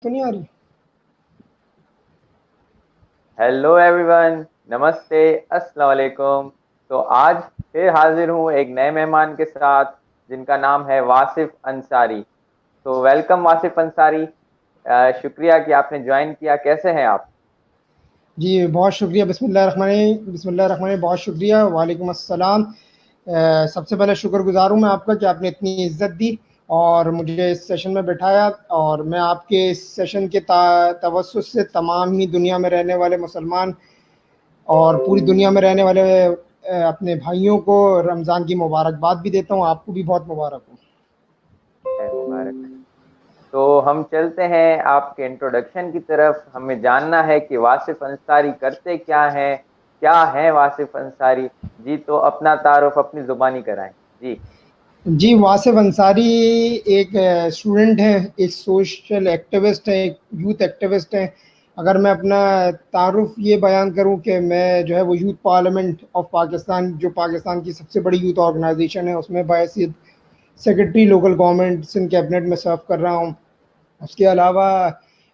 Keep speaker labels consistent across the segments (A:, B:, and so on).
A: तो नहीं आ रही।
B: हेलो एवरीवन, नमस्ते, अस्सलाम वालेकुम। तो आज फिर हाजिर हूँ एक नए मेहमान के साथ जिनका नाम है वासिफ अंसारी। तो वेलकम वासिफ अंसारी। शुक्रिया कि आपने ज्वाइन किया। कैसे हैं आप?
A: जी बहुत शुक्रिया। बिस्मिल्लाहिर्रहमानिर्रहीम। बहुत शुक्रिया। वालेकुम अस्सलाम। सबसे पहले शुक्रगुजार हूँ मैं आपका कि आपने इतनी इज्जत दी और मुझे इस सेशन में बैठाया। और मैं आपके इस सेशन के तवज्जुह से तमाम ही दुनिया में रहने वाले मुसलमान और पूरी दुनिया में रहने वाले अपने भाइयों को रमज़ान की मुबारकबाद भी देता हूँ। आपको भी बहुत मुबारक हो।
B: खैर मुबारक। तो हम चलते हैं आपके इंट्रोडक्शन की तरफ। हमें जानना है कि वासिफ अंसारी करते क्या है वासिफ अंसारी। जी, तो अपना तारुफ अपनी जुबानी कराएं। जी।
A: जी, वासिफ अंसारी एक स्टूडेंट हैं, एक सोशल एक्टिविस्ट हैं, एक यूथ एक्टिविस्ट हैं। अगर मैं अपना तारुफ ये बयान करूं कि मैं जो है वो यूथ पार्लियामेंट ऑफ पाकिस्तान, जो पाकिस्तान की सबसे बड़ी यूथ ऑर्गेनाइजेशन है, उसमें बायसीत secretary local government Sindh cabinet में सर्व कर रहा हूं। उसके अलावा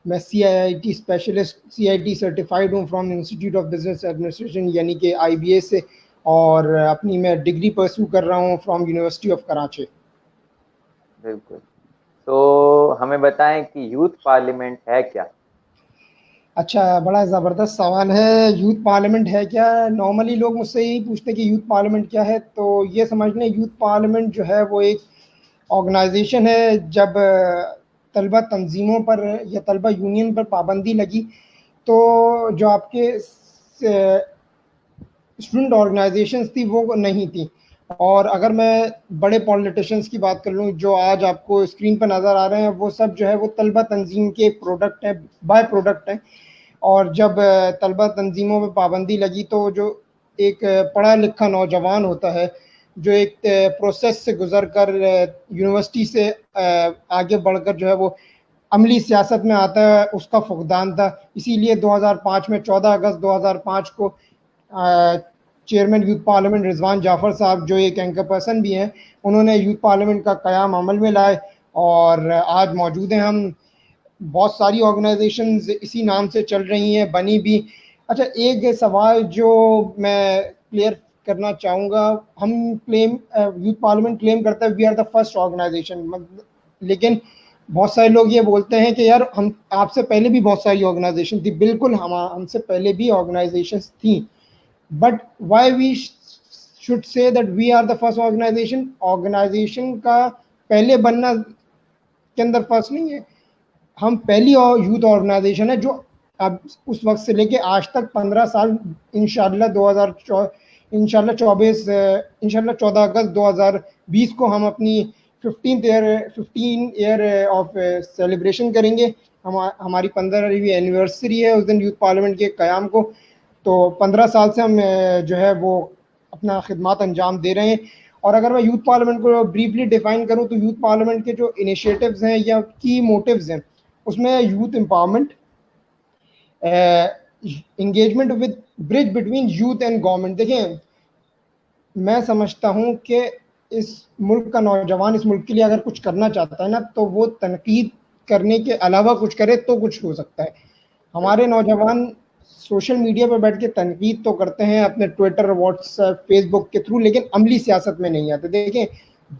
A: मैं CIIT स्पेशलिस्ट, CIT सर्टिफाइड हूँ from institute of business administration यानी कि IBA से। और अपनी मैं डिग्री परस्यू कर रहा हूँ फ्रॉम यूनिवर्सिटी ऑफ कराची।
B: बिल्कुल। तो हमें बताएं कि यूथ पार्लियामेंट है क्या?
A: अच्छा, बड़ा ज़बरदस्त सवाल है। यूथ पार्लियामेंट है क्या? नॉर्मली लोग मुझसे यही पूछते हैं कि यूथ पार्लियामेंट क्या है। तो ये समझ लें, यूथ पार्लियामेंट जो है वो एक ऑर्गेनाइजेशन है। जब तलबा तंजीमों पर या तलबा यूनियन पर पाबंदी लगी, तो जो आपके स्टूडेंट ऑर्गेनाइजेशंस थी वो नहीं थी। और अगर मैं बड़े पॉलिटिशियंस की बात कर लूँ जो आज आपको स्क्रीन पर नज़र आ रहे हैं, वो सब जो है वो तलबा तंजीम के प्रोडक्ट हैं, बाय प्रोडक्ट हैं। और जब तलबा तंजीमों में पाबंदी लगी, तो जो एक पढ़ा लिखा नौजवान होता है, जो एक प्रोसेस से गुजर कर यूनिवर्सिटी से आगे बढ़कर जो है वो अमली सियासत में आता है, उसका फुकदान था। इसीलिए 2005 में 14 अगस्त 2005 को chairman youth parliament Rizwan Jafar साहब, जो एक एंकर पर्सन भी हैं, उन्होंने यूथ पार्लियामेंट का क़याम अमल में लाए और आज मौजूद हैं हम। बहुत सारी ऑर्गेनाइजेशंस इसी नाम से चल रही हैं, बनी भी। अच्छा, एक सवाल जो मैं क्लियर करना चाहूँगा, हम क्लेम यूथ पार्लियामेंट क्लेम करता है we are the first organisation, लेकिन बहुत सारे लोग ये बोलते हैं कि यार हम आपसे पहले भी बहुत सारी ऑर्गेनाइजेशन थी। बिल्कुल, हम हमसे पहले भी ऑर्गेनाइजेशंस थी, but why we should say that we are the first organisation? Organisation का पहले बनना के अंदर फर्स्ट नहीं है। हम पहली और यूथ ऑर्गेनाइजेशन है जो अब उस वक्त से लेके आज तक 15 साल, इंशाल्लाह 2000 इंशाल्लाह 14 अगस्त 2020 को हम अपनी 15 ईयर ऑफ सेलिब्रेशन करेंगे। हमारी 15वीं एनिवर्सरी है उस दिन यूथ पार्लियामेंट के क़याम को। तो 15 साल से हम जो है वो अपना खिदमत अंजाम दे रहे हैं। और अगर मैं यूथ पार्लियामेंट को ब्रीफली डिफाइन करूं, तो यूथ पार्लियामेंट के जो इनिशिएटिव्स हैं या की मोटिव्स हैं, उसमें youth empowerment, engagement with bridge between youth and government. देखें, मैं समझता हूं कि इस मुल्क का नौजवान इस मुल्क के लिए अगर कुछ करना चाहता है ना, तो वो तनकीद करने के अलावा कुछ करे तो कुछ हो सकता है। हमारे
B: बिल्कुल।
A: नौजवान सोशल मीडिया पर बैठ के तनकीद तो करते हैं अपने ट्विटर, व्हाट्सएप, फेसबुक के थ्रू, लेकिन अमली सियासत में नहीं आते। देखें,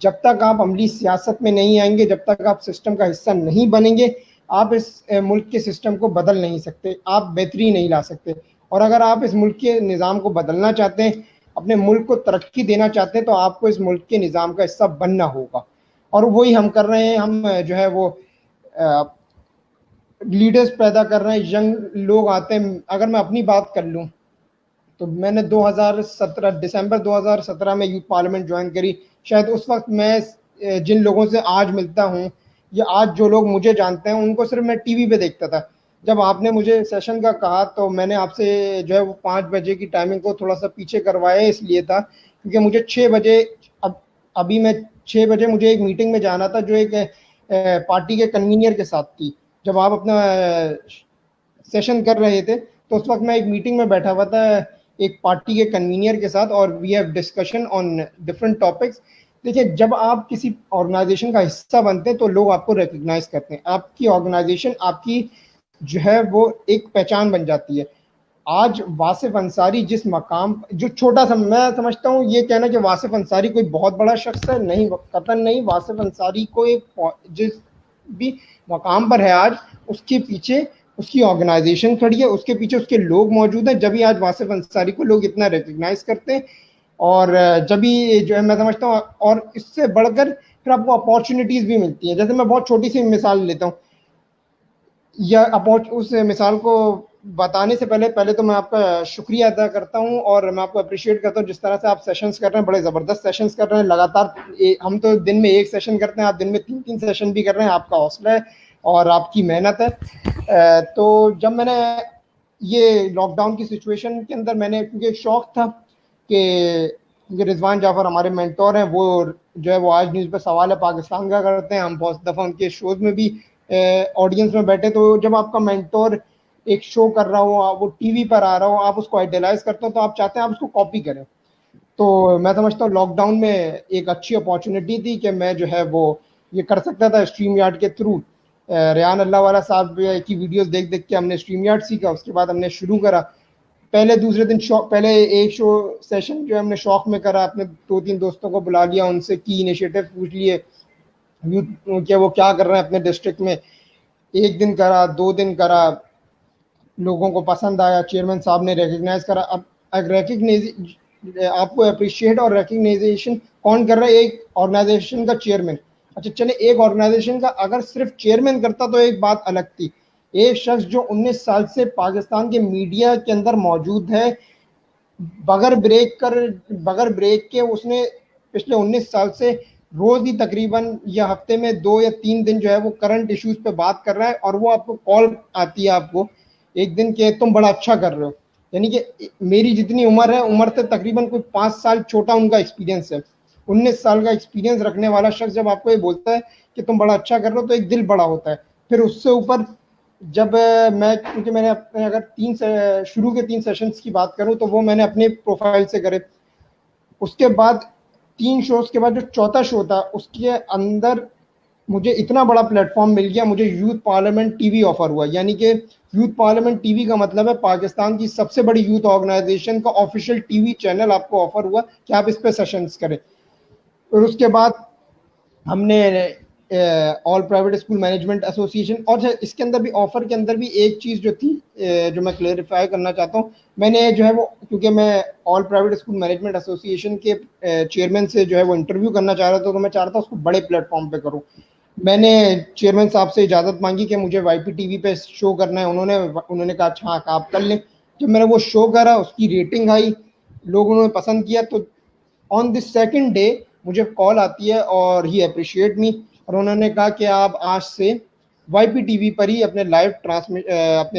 A: जब तक आप अमली सियासत में नहीं आएंगे, जब तक आप सिस्टम का हिस्सा नहीं बनेंगे, आप इस मुल्क के सिस्टम को बदल नहीं सकते, आप बेहतरी नहीं ला सकते। और अगर आप इस मुल्क के निज़ाम को बदलना चाहते हैं, अपने मुल्क को तरक्की देना चाहते हैं, तो आपको इस मुल्क के निज़ाम का हिस्सा बनना होगा। और वही हम कर रहे हैं। हम जो है वो लीडर्स पैदा कर रहे हैं, यंग लोग आते हैं। अगर मैं अपनी बात कर लूँ, तो मैंने 2017 दिसंबर 2017 में यूथ पार्लियामेंट ज्वाइन करी। शायद उस वक्त मैं जिन लोगों से आज मिलता हूँ या आज जो लोग मुझे जानते हैं, उनको सिर्फ मैं टीवी पे देखता था। जब आपने मुझे सेशन का कहा, तो मैंने आपसे जो है वो 5 बजे की टाइमिंग को थोड़ा सा पीछे करवाया इसलिए था क्योंकि मुझे 6 बजे, अब अभी मैं 6 बजे मुझे एक मीटिंग में जाना था जो एक पार्टी के कन्वीनियर के साथ थी। जब आप अपना सेशन कर रहे थे, तो उस वक्त मैं एक मीटिंग में बैठा हुआ था एक पार्टी के कन्वीनियर के साथ, और we have discussion on different topics. देखिए, जब आप किसी ऑर्गेनाइजेशन का हिस्सा बनते हैं तो लोग आपको रिकग्नाइज करते हैं, आपकी ऑर्गेनाइजेशन आपकी जो है वो एक पहचान बन जाती है। आज वासिफ अंसारी जिस मकाम, जो छोटा सा, मैं समझता हूँ ये कहना कि वासिफ अंसारी कोई बहुत बड़ा शख्स है, नहीं, कतन नहीं। वासिफ अंसारी को एक जिस भी मकाम पर है आज, उसके पीछे उसकी ऑर्गेनाइजेशन खड़ी है, उसके पीछे उसके लोग मौजूद हैं, जब भी आज वासिफ अंसारी को लोग इतना रिकग्नाइज करते हैं। और जब भी जो है मैं समझता हूँ, और इससे बढ़कर फिर आपको अपॉर्चुनिटीज भी मिलती हैं। जैसे मैं बहुत छोटी सी मिसाल लेता हूँ, या उस मिसाल को बताने से पहले पहले तो मैं आपका शुक्रिया अदा करता हूँ और मैं आपको अप्रिशिएट करता हूँ जिस तरह से आप सेशंस कर रहे हैं, बड़े ज़बरदस्त सेशंस कर रहे हैं लगातार। हम तो दिन में एक सेशन करते हैं, आप दिन में 3-3 सेशन भी कर रहे हैं। आपका हौसला है और आपकी मेहनत है। तो जब मैंने ये लॉकडाउन की सिचुएशन के अंदर, मैंने क्योंकि एक शौक था कि रिजवान जाफर हमारे मेंटोर हैं, वो जो है वो आज न्यूज़ पे सवाल है पाकिस्तान का करते हैं, हम बहुत दफ़ा उनके शोज़ में भी ऑडियंस में बैठे। तो जब आपका मेंटोर एक शो कर रहा हो, वो टीवी पर आ रहा हो, आप उसको आइडियलाइज करते हो, तो आप चाहते हैं आप उसको कॉपी करें। तो मैं समझता हूँ लॉकडाउन में एक अच्छी अपॉर्चुनिटी थी कि मैं जो है वो ये कर सकता था स्ट्रीम यार्ड के थ्रू। रेहान अल्लाह वाला साहब की वीडियोस देख देख के हमने स्ट्रीम यार्ड सीखा, उसके बाद हमने शुरू करा। पहले दूसरे दिन शौक, पहले एक शो सेशन जो हमने शौक में करा, अपने 2-3 दोस्तों को बुला लिया, उनसे की इनिशिएटिव पूछ लिए क्या वो क्या कर रहे हैं अपने डिस्ट्रिक्ट में। एक दिन करा, 2 दिन करा, लोगों को पसंद आया, चेयरमैन साहब ने रिकग्नाइज करा। अब रिकग्नाइज, आपको अप्रिशिएट और रिकग्नाइजेशन कौन कर रहा है? एक ऑर्गेनाइजेशन का चेयरमैन। अच्छा चले, एक ऑर्गेनाइजेशन का अगर सिर्फ चेयरमैन करता तो एक बात अलग थी। एक शख्स जो 19 साल से पाकिस्तान के मीडिया के अंदर मौजूद है, बगैर ब्रेक के उसने पिछले 19 साल से रोज ही तकरीबन या हफ्ते में 2 या 3 दिन जो है वो करंट इश्यूज पे बात कर रहा है, और वो आपको कॉल आती है आपको एक दिन के तुम बड़ा अच्छा कर रहे हो। यानी कि मेरी जितनी उम्र है, उम्र से तकरीबन कोई 5 साल छोटा उनका एक्सपीरियंस है। 19 साल का एक्सपीरियंस रखने वाला शख्स जब आपको ये बोलता है कि तुम बड़ा अच्छा कर रहे हो, तो एक दिल बड़ा होता है। फिर उससे ऊपर जब मैं, क्योंकि मैंने अपने अगर शुरू के 3 सेशंस की बात करूं तो वो मैंने अपने प्रोफाइल से करे। उसके बाद 3 शोज के बाद जो चौथा शो था, उसके अंदर मुझे इतना बड़ा प्लेटफॉर्म मिल गया, मुझे यूथ पार्लियामेंट टीवी ऑफर हुआ। यानी कि यूथ पार्लियामेंट टीवी का मतलब है पाकिस्तान की सबसे बड़ी यूथ ऑर्गेनाइजेशन का ऑफिशियल टीवी चैनल आपको ऑफर हुआ कि आप इस पे सेशंस करें। और उसके बाद हमने all private school management association, और इसके अंदर भी ऑफर के अंदर भी एक चीज़ जो थी, जो मैं क्लेरिफाई करना चाहता हूँ, मैंने जो है वो, क्योंकि मैं all private school management association के चेयरमैन से जो है वो इंटरव्यू करना चाह रहा था, तो मैं चाह रहा था उसको बड़े प्लेटफॉर्म पे करूँ। मैंने चेयरमैन साहब से इजाज़त मांगी कि मुझे वाईपी टीवी पे शो करना है। उन्होंने कहा अच्छा हाँ आप कर लें। जब मैंने वो शो करा, उसकी रेटिंग आई, लोगों ने पसंद किया, तो ऑन दिस सेकंड डे मुझे कॉल आती है और ही अप्रिशिएट मी, और उन्होंने कहा कि आप आज से वाईपी टीवी पर ही अपने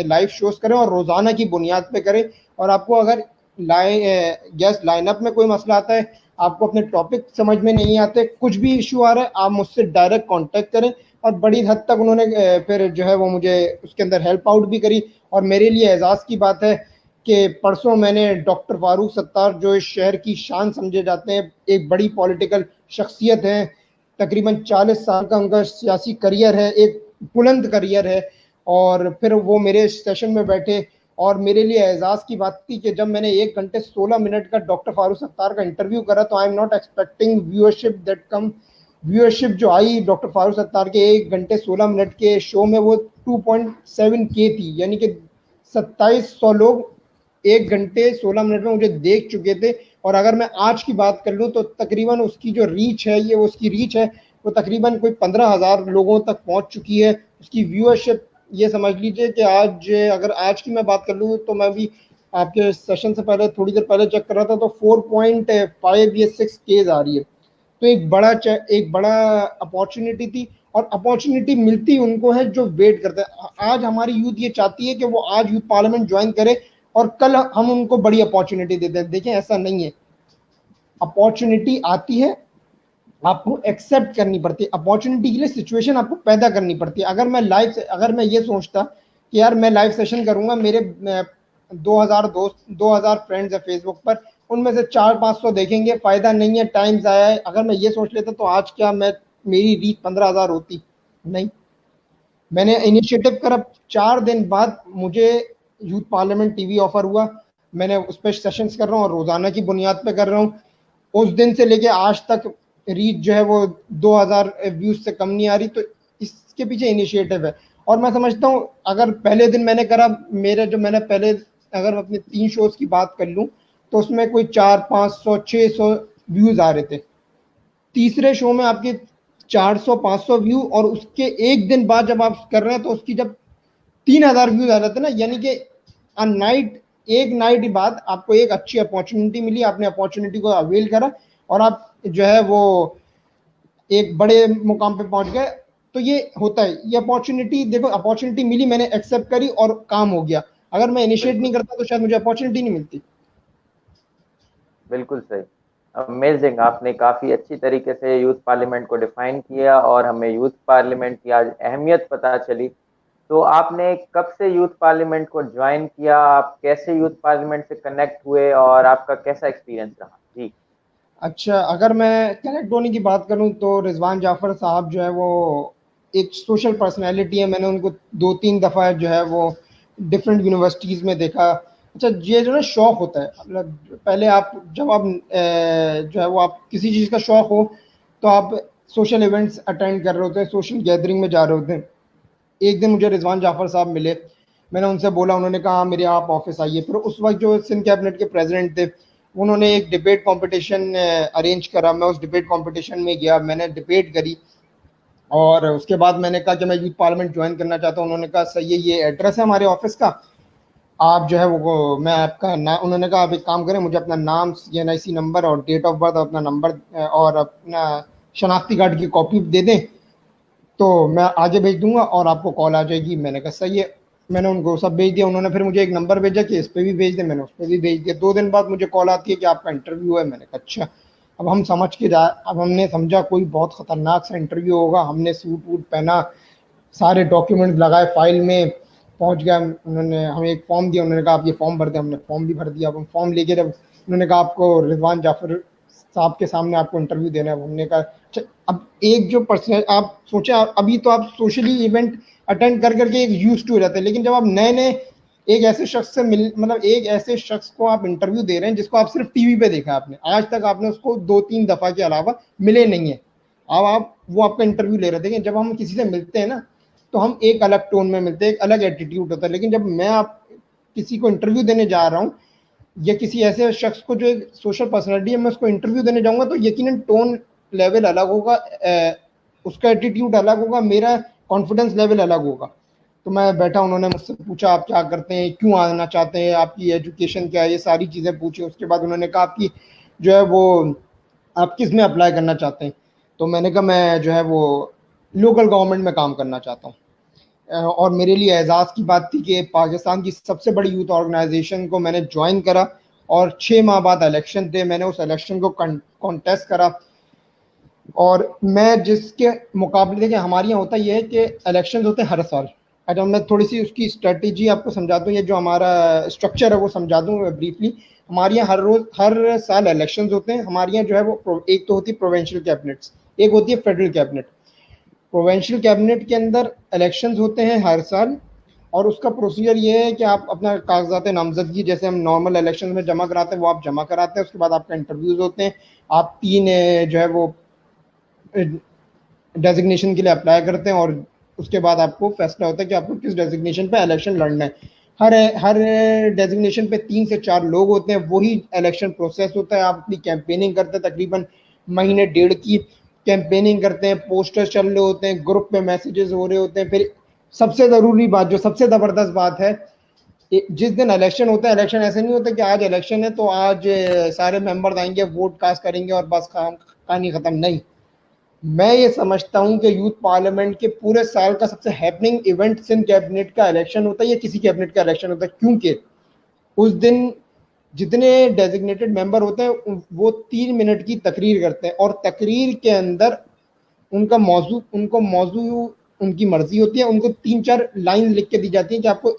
A: लाइव शोज करें और रोजाना की बुनियाद पे करें। और आपको अगर गेस्ट लाइनअप में कोई मसला आता है, आपको अपने टॉपिक समझ में नहीं आते, कुछ भी इशू आ रहा है, आप मुझसे डायरेक्ट कांटेक्ट करें। और बड़ी हद तक उन्होंने फिर जो है वो मुझे उसके अंदर हेल्प आउट भी करी। और मेरे लिए एजाज़ की बात है कि परसों मैंने डॉक्टर फारूक सत्तार, जो इस शहर की शान समझे जाते हैं, एक बड़ी पॉलिटिकल शख्सियत है, तकरीबन 40 साल का उनका सियासी करियर है, एक बुलंद करियर है, और फिर वो मेरे सेशन में बैठे। और मेरे लिए एजाज़ की बात थी कि जब मैंने 1 घंटे 16 मिनट का डॉक्टर फारूक सत्तार का इंटरव्यू करा, तो I am not expecting viewership जो आई डॉक्टर फारूक सत्तार के 1 घंटे 16 मिनट के शो में, वो 2.7K थी। यानी कि 2700 लोग 1 घंटे 16 मिनट में मुझे देख चुके थे। और अगर मैं आज की बात कर लूँ तो तकरीबन उसकी जो रीच है, उसकी रीच है वो तकरीबन कोई 15,000 लोगों तक पहुंच चुकी है। उसकी व्यूअरशिप ये समझ लीजिए कि आज, अगर आज की मैं बात कर लूँ, तो मैं भी आपके सेशन से पहले थोड़ी देर पहले चेक कर रहा था, तो 4.5 या 6 आ रही है। तो एक बड़ा अपॉर्चुनिटी थी, और अपॉर्चुनिटी मिलती उनको है जो वेट करते हैं। आज हमारी यूथ ये चाहती है कि वो आज यूथ पार्लियामेंट ज्वाइन करे और कल हम उनको बड़ी अपॉर्चुनिटी देते हैं। देखें, ऐसा नहीं है, अपॉर्चुनिटी आती है, आपको एक्सेप्ट करनी पड़ती है। अपॉर्चुनिटी के लिए सिचुएशन आपको पैदा करनी पड़ती है। अगर मैं ये सोचता कि यार मैं लाइव सेशन करूंगा, मेरे 2000 दोस्त, 2000 फ्रेंड्स है फेसबुक पर, उनमें से 400-500 देखेंगे, फायदा नहीं है, टाइम जाया है। अगर मैं ये सोच लेता तो आज क्या मैं मेरी रीच 15,000 होती? नहीं। मैंने इनिशिएटिव करा, 4 दिन बाद मुझे यूथ पार्लियामेंट टीवी ऑफर हुआ। मैंने उस पर सेशंस कर रहा हूँ और रोजाना की बुनियाद पे कर रहा हूँ। उस दिन से लेके आज तक रीच जो है वो 2,000 व्यूज से कम नहीं आ रही। तो इसके पीछे इनिशिएटिव है। और मैं समझता हूँ अगर पहले दिन मैंने करा, मेरे जो मैंने पहले, अगर मैं अपने 3 शोज की बात कर लूँ तो उसमें कोई 400-500-600 व्यूज आ रहे थे। तीसरे शो में आपके 400-500 व्यू, और उसके एक दिन बाद जब आप कर रहे हैं तो उसकी जब 3,000 व्यूज आ जाते हैं ना, यानी कि नाइट, एक नाइट बाद आपको एक अच्छी अपॉर्चुनिटी मिली, आपने अपॉर्चुनिटी को अवेल करा और आप जो है वो एक बड़े मुकाम पे पहुंच गए। तो ये होता है, ये अपॉर्चुनिटी, देखो अपॉर्चुनिटी मिली, मैंने एक्सेप्ट करी और काम हो गया। अगर मैं इनिशिएट नहीं
B: बिल्कुल
A: करता तो शायद मुझे अपॉर्चुनिटी नहीं मिलती।
B: बिल्कुल सही। अमेजिंग, आपने काफ़ी अच्छी तरीके से यूथ पार्लियामेंट को डिफाइन किया और हमें यूथ पार्लियामेंट की आज अहमियत पता चली। तो आपने कब से यूथ पार्लियामेंट को ज्वाइन किया, आप कैसे यूथ पार्लियामेंट से कनेक्ट हुए और आपका कैसा एक्सपीरियंस रहा जी?
A: अच्छा, अगर मैं कनेक्ट होने की बात करूं तो रिजवान जाफर साहब जो है वो एक सोशल पर्सनैलिटी है। मैंने उनको 2-3 दफ़ा जो है वो डिफरेंट यूनिवर्सिटीज़ में देखा। अच्छा, ये जो ना शौक़ होता है, मतलब पहले आप जब आप जो है वो आप किसी चीज़ का शौक़ हो तो आप सोशल इवेंट्स अटेंड कर रहे होते हैं, सोशल गैदरिंग में जा रहे होते हैं। एक दिन मुझे रिजवान जाफर साहब मिले, मैंने उनसे बोला, उन्होंने कहा हाँ, मेरे आप ऑफिस आइए। फिर उस वक्त जो सिंध कैबिनेट के प्रेसिडेंट थे, उन्होंने एक डिबेट कंपटीशन अरेंज करा। मैं उस डिबेट कंपटीशन में गया, मैंने डिबेट करी और उसके बाद मैंने कहा कि मैं यूथ पार्लियामेंट ज्वाइन करना चाहता हूँ। उन्होंने कहा सही है, ये एड्रेस है हमारे ऑफिस का, आप जो है वो मैं आपका ना, उन्होंने कहा आप एक काम करें, मुझे अपना नाम, CNIC नंबर और डेट ऑफ बर्थ, अपना नंबर और अपना शनाख्ती कार्ड की कॉपी दे दें तो मैं आगे भेज दूंगा और आपको कॉल आ जाएगी। मैंने कहा सही है। मैंने उनको सब भेज दिया। उन्होंने फिर मुझे एक नंबर भेजा कि इस पे भी भेज दे, मैंने उस पर भी भेज दिया। 2 दिन बाद मुझे कॉल आती है कि आपका इंटरव्यू है। मैंने कहा अच्छा। अब हम समझ के जा, अब हमने समझा कोई बहुत खतरनाक सा इंटरव्यू होगा। हमने सूट वूट पहना, सारे डॉक्यूमेंट लगाए फाइल में, पहुंच गया। उन्होंने हमें एक फॉर्म दिया, उन्होंने कहा आप ये फॉर्म भर दें। हमने फॉर्म भी भर दिया। अब हम फॉर्म लेके जब उन्होंने कहा आपको रिजवान जाफर साहब के सामने आपको इंटरव्यू देना है, हमने कहा अच्छा। अब एक जो पर्सनल, आप सोचे, अभी तो आप सोशली इवेंट अटेंड कर करके एक यूज टू हो जाते हैं, लेकिन जब आप नए नए एक ऐसे शख्स से मिल, मतलब एक ऐसे शख्स को आप इंटरव्यू दे रहे हैं जिसको आप सिर्फ टीवी पे देखा, आपने आज तक आपने उसको 2-3 दफा के अलावा मिले नहीं है। अब आप वो आपका इंटरव्यू ले रहे थे, जब हम किसी से मिलते हैं ना तो हम एक अलग टोन में मिलते हैं, एक अलग एटीट्यूड होता है। लेकिन जब मैं आप किसी को इंटरव्यू देने जा रहा हूँ या किसी ऐसे शख्स को जो एक सोशल पर्सनैलिटी है, मैं उसको इंटरव्यू देने जाऊंगा तो यकीनन टोन लेवल अलग होगा, उसका एटीट्यूड अलग होगा, मेरा कॉन्फिडेंस लेवल अलग होगा। तो मैं बैठा, उन्होंने मुझसे पूछा आप क्या करते हैं, क्यों आना चाहते हैं, आपकी एजुकेशन क्या है, ये सारी चीज़ें पूछी। उसके बाद उन्होंने कहा आपकी जो है वो आप किस में अप्लाई करना चाहते हैं। तो मैंने कहा मैं जो है वो लोकल गवर्नमेंट में काम करना चाहता हूँ। और मेरे लिए एजाज़ की बात थी कि पाकिस्तान की सबसे बड़ी यूथ ऑर्गेनाइजेशन को मैंने ज्वाइन करा और 6 माह बाद इलेक्शन थे, मैंने उस इलेक्शन को कॉन्टेस्ट करा। और मैं जिसके मुकाबले, देखिए हमारे यहाँ होता यह है कि इलेक्शन होते हैं हर साल। अच्छा, मैं थोड़ी सी उसकी स्ट्रेटेजी आपको समझा दूँ, ये जो हमारा स्ट्रक्चर है वो समझा दूँ ब्रीफली। हमारे यहाँ हर रोज हर साल इलेक्शंस होते हैं। हमारे यहाँ जो है वो एक तो होती है प्रोविंशियल कैबिनेट्स, एक होती है फेडरल कैबिनेट। प्रोविंशियल कैबिनेट के अंदर इलेक्शंस होते हैं हर साल और उसका प्रोसीजर ये है कि आप अपना कागजात नामजदगी जैसे हम नॉर्मल इलेक्शन में जमा कराते हैं वो आप जमा कराते हैं। उसके बाद आपका इंटरव्यूज होते हैं, आप 3 जो है वो डेजिग्नेशन के लिए अप्लाई करते हैं और उसके बाद आपको फैसला होता है कि आपको किस डेजिग्नेशन पे इलेक्शन लड़ना है। हर हर डेजिग्नेशन पे 3 से 4 लोग होते हैं, वही इलेक्शन प्रोसेस होता है। आप अपनी कैंपेनिंग करते हैं, तकरीबन महीने डेढ़ की कैंपेनिंग करते हैं, पोस्टर्स चल रहे होते हैं, ग्रुप पे मैसेजेस हो रहे होते हैं। फिर सबसे ज़रूरी बात, जो सबसे ज़बरदस्त बात है, जिस दिन इलेक्शन होता है, इलेक्शन ऐसे नहीं होता कि आज इलेक्शन है तो आज सारे मेंबर्स आएंगे, वोट कास्ट करेंगे और बस काम कहानी ख़त्म। नहीं, मैं ये समझता हूं कि यूथ पार्लियामेंट के पूरे साल का सबसे हैपनिंग इवेंट सिंध कैबिनेट का इलेक्शन होता है या किसी कैबिनेट का इलेक्शन होता है, क्योंकि उस दिन जितने डेजिग्नेटेड मेंबर होते हैं वो 3 मिनट की तकरीर करते हैं और तकरीर के अंदर उनको मौजू उनकी मर्जी होती है। उनको 3-4 लाइन लिख के दी जाती है कि आपको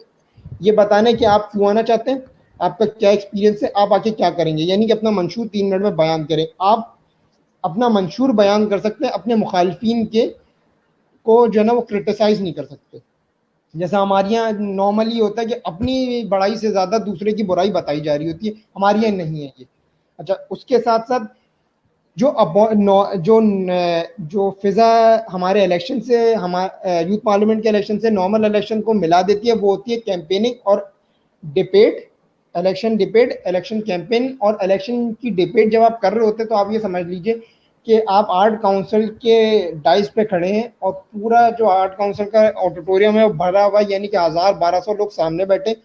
A: ये बताना है कि आप क्यों आना चाहते हैं, आपका क्या एक्सपीरियंस है, आप आके क्या करेंगे, यानी कि अपना मंशूर 3 मिनट में बयान करें। आप अपना मंशूर बयान कर सकते हैं, अपने मुखालफिन के को जो है ना वो क्रिटिसाइज नहीं कर सकते। जैसा हमारे यहाँ नॉर्मली होता है कि अपनी बड़ाई से ज्यादा दूसरे की बुराई बताई जा रही होती है, हमारे यहाँ नहीं है ये। अच्छा, उसके साथ साथ जो जो फिजा हमारे इलेक्शन से, हमारे यूथ पार्लियामेंट के इलेक्शन से नॉर्मल इलेक्शन को मिला देती है, वो होती है कैंपेनिंग और डिबेट। इलेक्शन कैंपेन और इलेक्शन की डिबेट जब आप कर रहे होते हैं तो आप ये समझ लीजिए कि आप आर्ट काउंसिल के डाइस पे खड़े हैं और पूरा जो आर्ट काउंसिल का ऑडिटोरियम है वो भरा हुआ है, यानी कि 1000-1200 लोग सामने बैठे,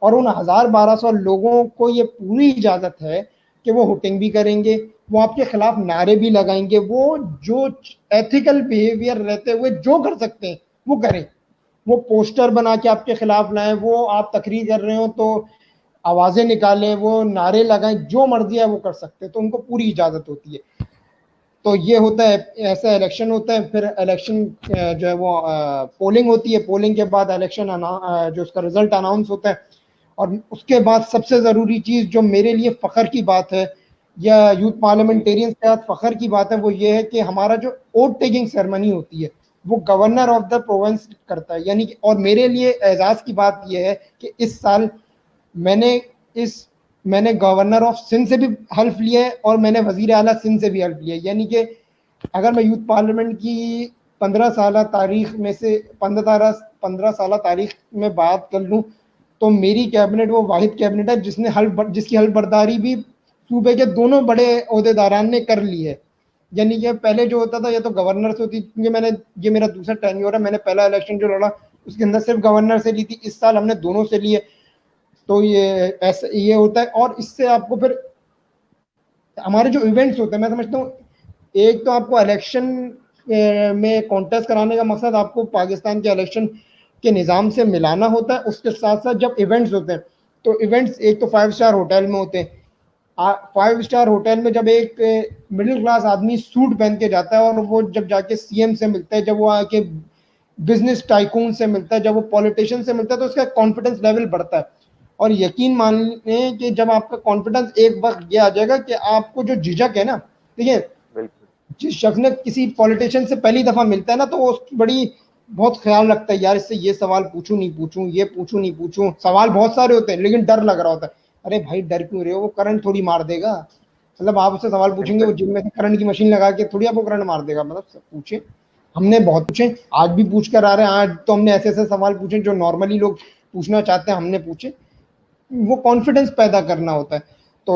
A: और उन 1000-1200 लोगों को ये पूरी इजाजत है कि वो हुटिंग भी करेंगे, वो आपके खिलाफ नारे भी लगाएंगे, वो जो एथिकल बिहेवियर रहते हुए जो कर सकते हैं वो करें। वो पोस्टर बना के आपके खिलाफ लाएं, वो आप तकरीर कर रहे हो तो आवाजें निकालें, वो नारे लगाएं, जो मर्जी है वो कर सकते हैं, तो उनको पूरी इजाजत होती है। तो ये होता है, ऐसा इलेक्शन होता है। फिर इलेक्शन जो है वो पोलिंग होती है, पोलिंग के बाद इलेक्शन जो उसका रिजल्ट अनाउंस होता है। और उसके बाद सबसे ज़रूरी चीज़ जो मेरे लिए फ़ख्र की बात है, या यूथ पार्लियामेंटेरियंस के साथ फ़ख्र की बात है, वो ये है कि हमारा जो वोट टेकिंग सेरेमनी होती है वो गवर्नर ऑफ द प्रोविंस करता है, यानी कि, और मेरे लिए एजाज़ की बात यह है कि इस साल मैंने इस मैंने गवर्नर ऑफ सिंध से भी हेल्प लिया है और मैंने वजीर आला सिंध से भी हेल्प लिया है। यानी कि अगर मैं यूथ पार्लियामेंट की 15 साल तारीख में से 15 साल तारीख में बात कर लूँ तो मेरी कैबिनेट वो वाहिद कैबिनेट है जिसकी हल्फ बर्दारी भी सूबे के दोनों बड़े अहदेदारान ने कर ली है। यानी कि पहले जो होता था ये तो गवर्नर से होती, क्योंकि ये मेरा दूसरा टेन्योर है, मैंने पहला इलेक्शन जो लड़ा उसके अंदर सिर्फ गवर्नर से ली थी, इस साल हमने दोनों से लिए। तो ये ऐसा ये होता है। और इससे आपको फिर हमारे जो इवेंट्स होते हैं, मैं समझता हूँ एक तो आपको इलेक्शन में कॉन्टेस्ट कराने का मकसद आपको पाकिस्तान के इलेक्शन के निज़ाम से मिलाना होता है। उसके साथ साथ जब इवेंट्स होते हैं तो इवेंट्स एक तो 5 स्टार होटल में होते हैं। 5 स्टार होटल में जब एक मिडिल क्लास आदमी सूट पहन के जाता है और वो जब जाके सीएम से मिलता है, जब वो आके बिजनेस टाइकून से मिलता है, जब वो पॉलिटिशियन से मिलता है, तो उसका कॉन्फिडेंस लेवल बढ़ता है। और यकीन मान लें कि जब आपका कॉन्फिडेंस एक वक्त ये आ जाएगा कि आपको जो झिझक है ना, ठीक है, जिस शख्स ने किसी पॉलिटिशियन से पहली दफा मिलता है ना तो वो उसकी बड़ी बहुत ख्याल रखता है, यार इससे ये सवाल पूछूं नहीं पूछूं, ये पूछूं नहीं पूछूं। सवाल बहुत सारे होते हैं लेकिन डर लग रहा होता है। अरे भाई डर क्यों रहे हो, वो करंट थोड़ी मार देगा। मतलब आप उससे सवाल पूछेंगे, वो जिम में से करंट की मशीन लगा के थोड़ी आपको करंट मार देगा। मतलब सब पूछे, हमने बहुत पूछे, आज भी पूछ कर आ रहे हैं। आज तो हमने ऐसे ऐसे सवाल पूछे जो नॉर्मली लोग पूछना चाहते हैं, हमने पूछे। वो कॉन्फिडेंस पैदा करना होता है। तो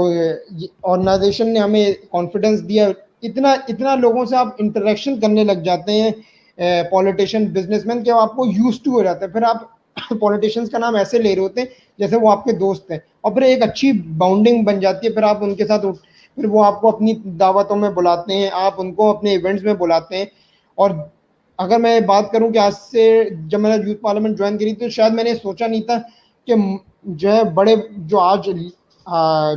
A: ऑर्गेनाइजेशन ने हमें कॉन्फिडेंस दिया। इतना इतना लोगों से आप इंटरेक्शन करने लग जाते हैं, पॉलिटिशियन बिजनेसमैन के, आपको यूज टू हो जाते हैं। फिर आप पॉलिटिशियंस का नाम ऐसे ले रहे होते हैं जैसे वो आपके दोस्त हैं, और फिर एक अच्छी बाउंडिंग बन जाती है। फिर आप उनके साथ फिर वो आपको अपनी दावतों में बुलाते हैं, आप उनको अपने इवेंट्स में बुलाते हैं। और अगर मैं बात करूं कि आज से जब मैंने यूथ पार्लियामेंट ज्वाइन करी तो शायद मैंने सोचा नहीं था कि जो है बड़े जो आज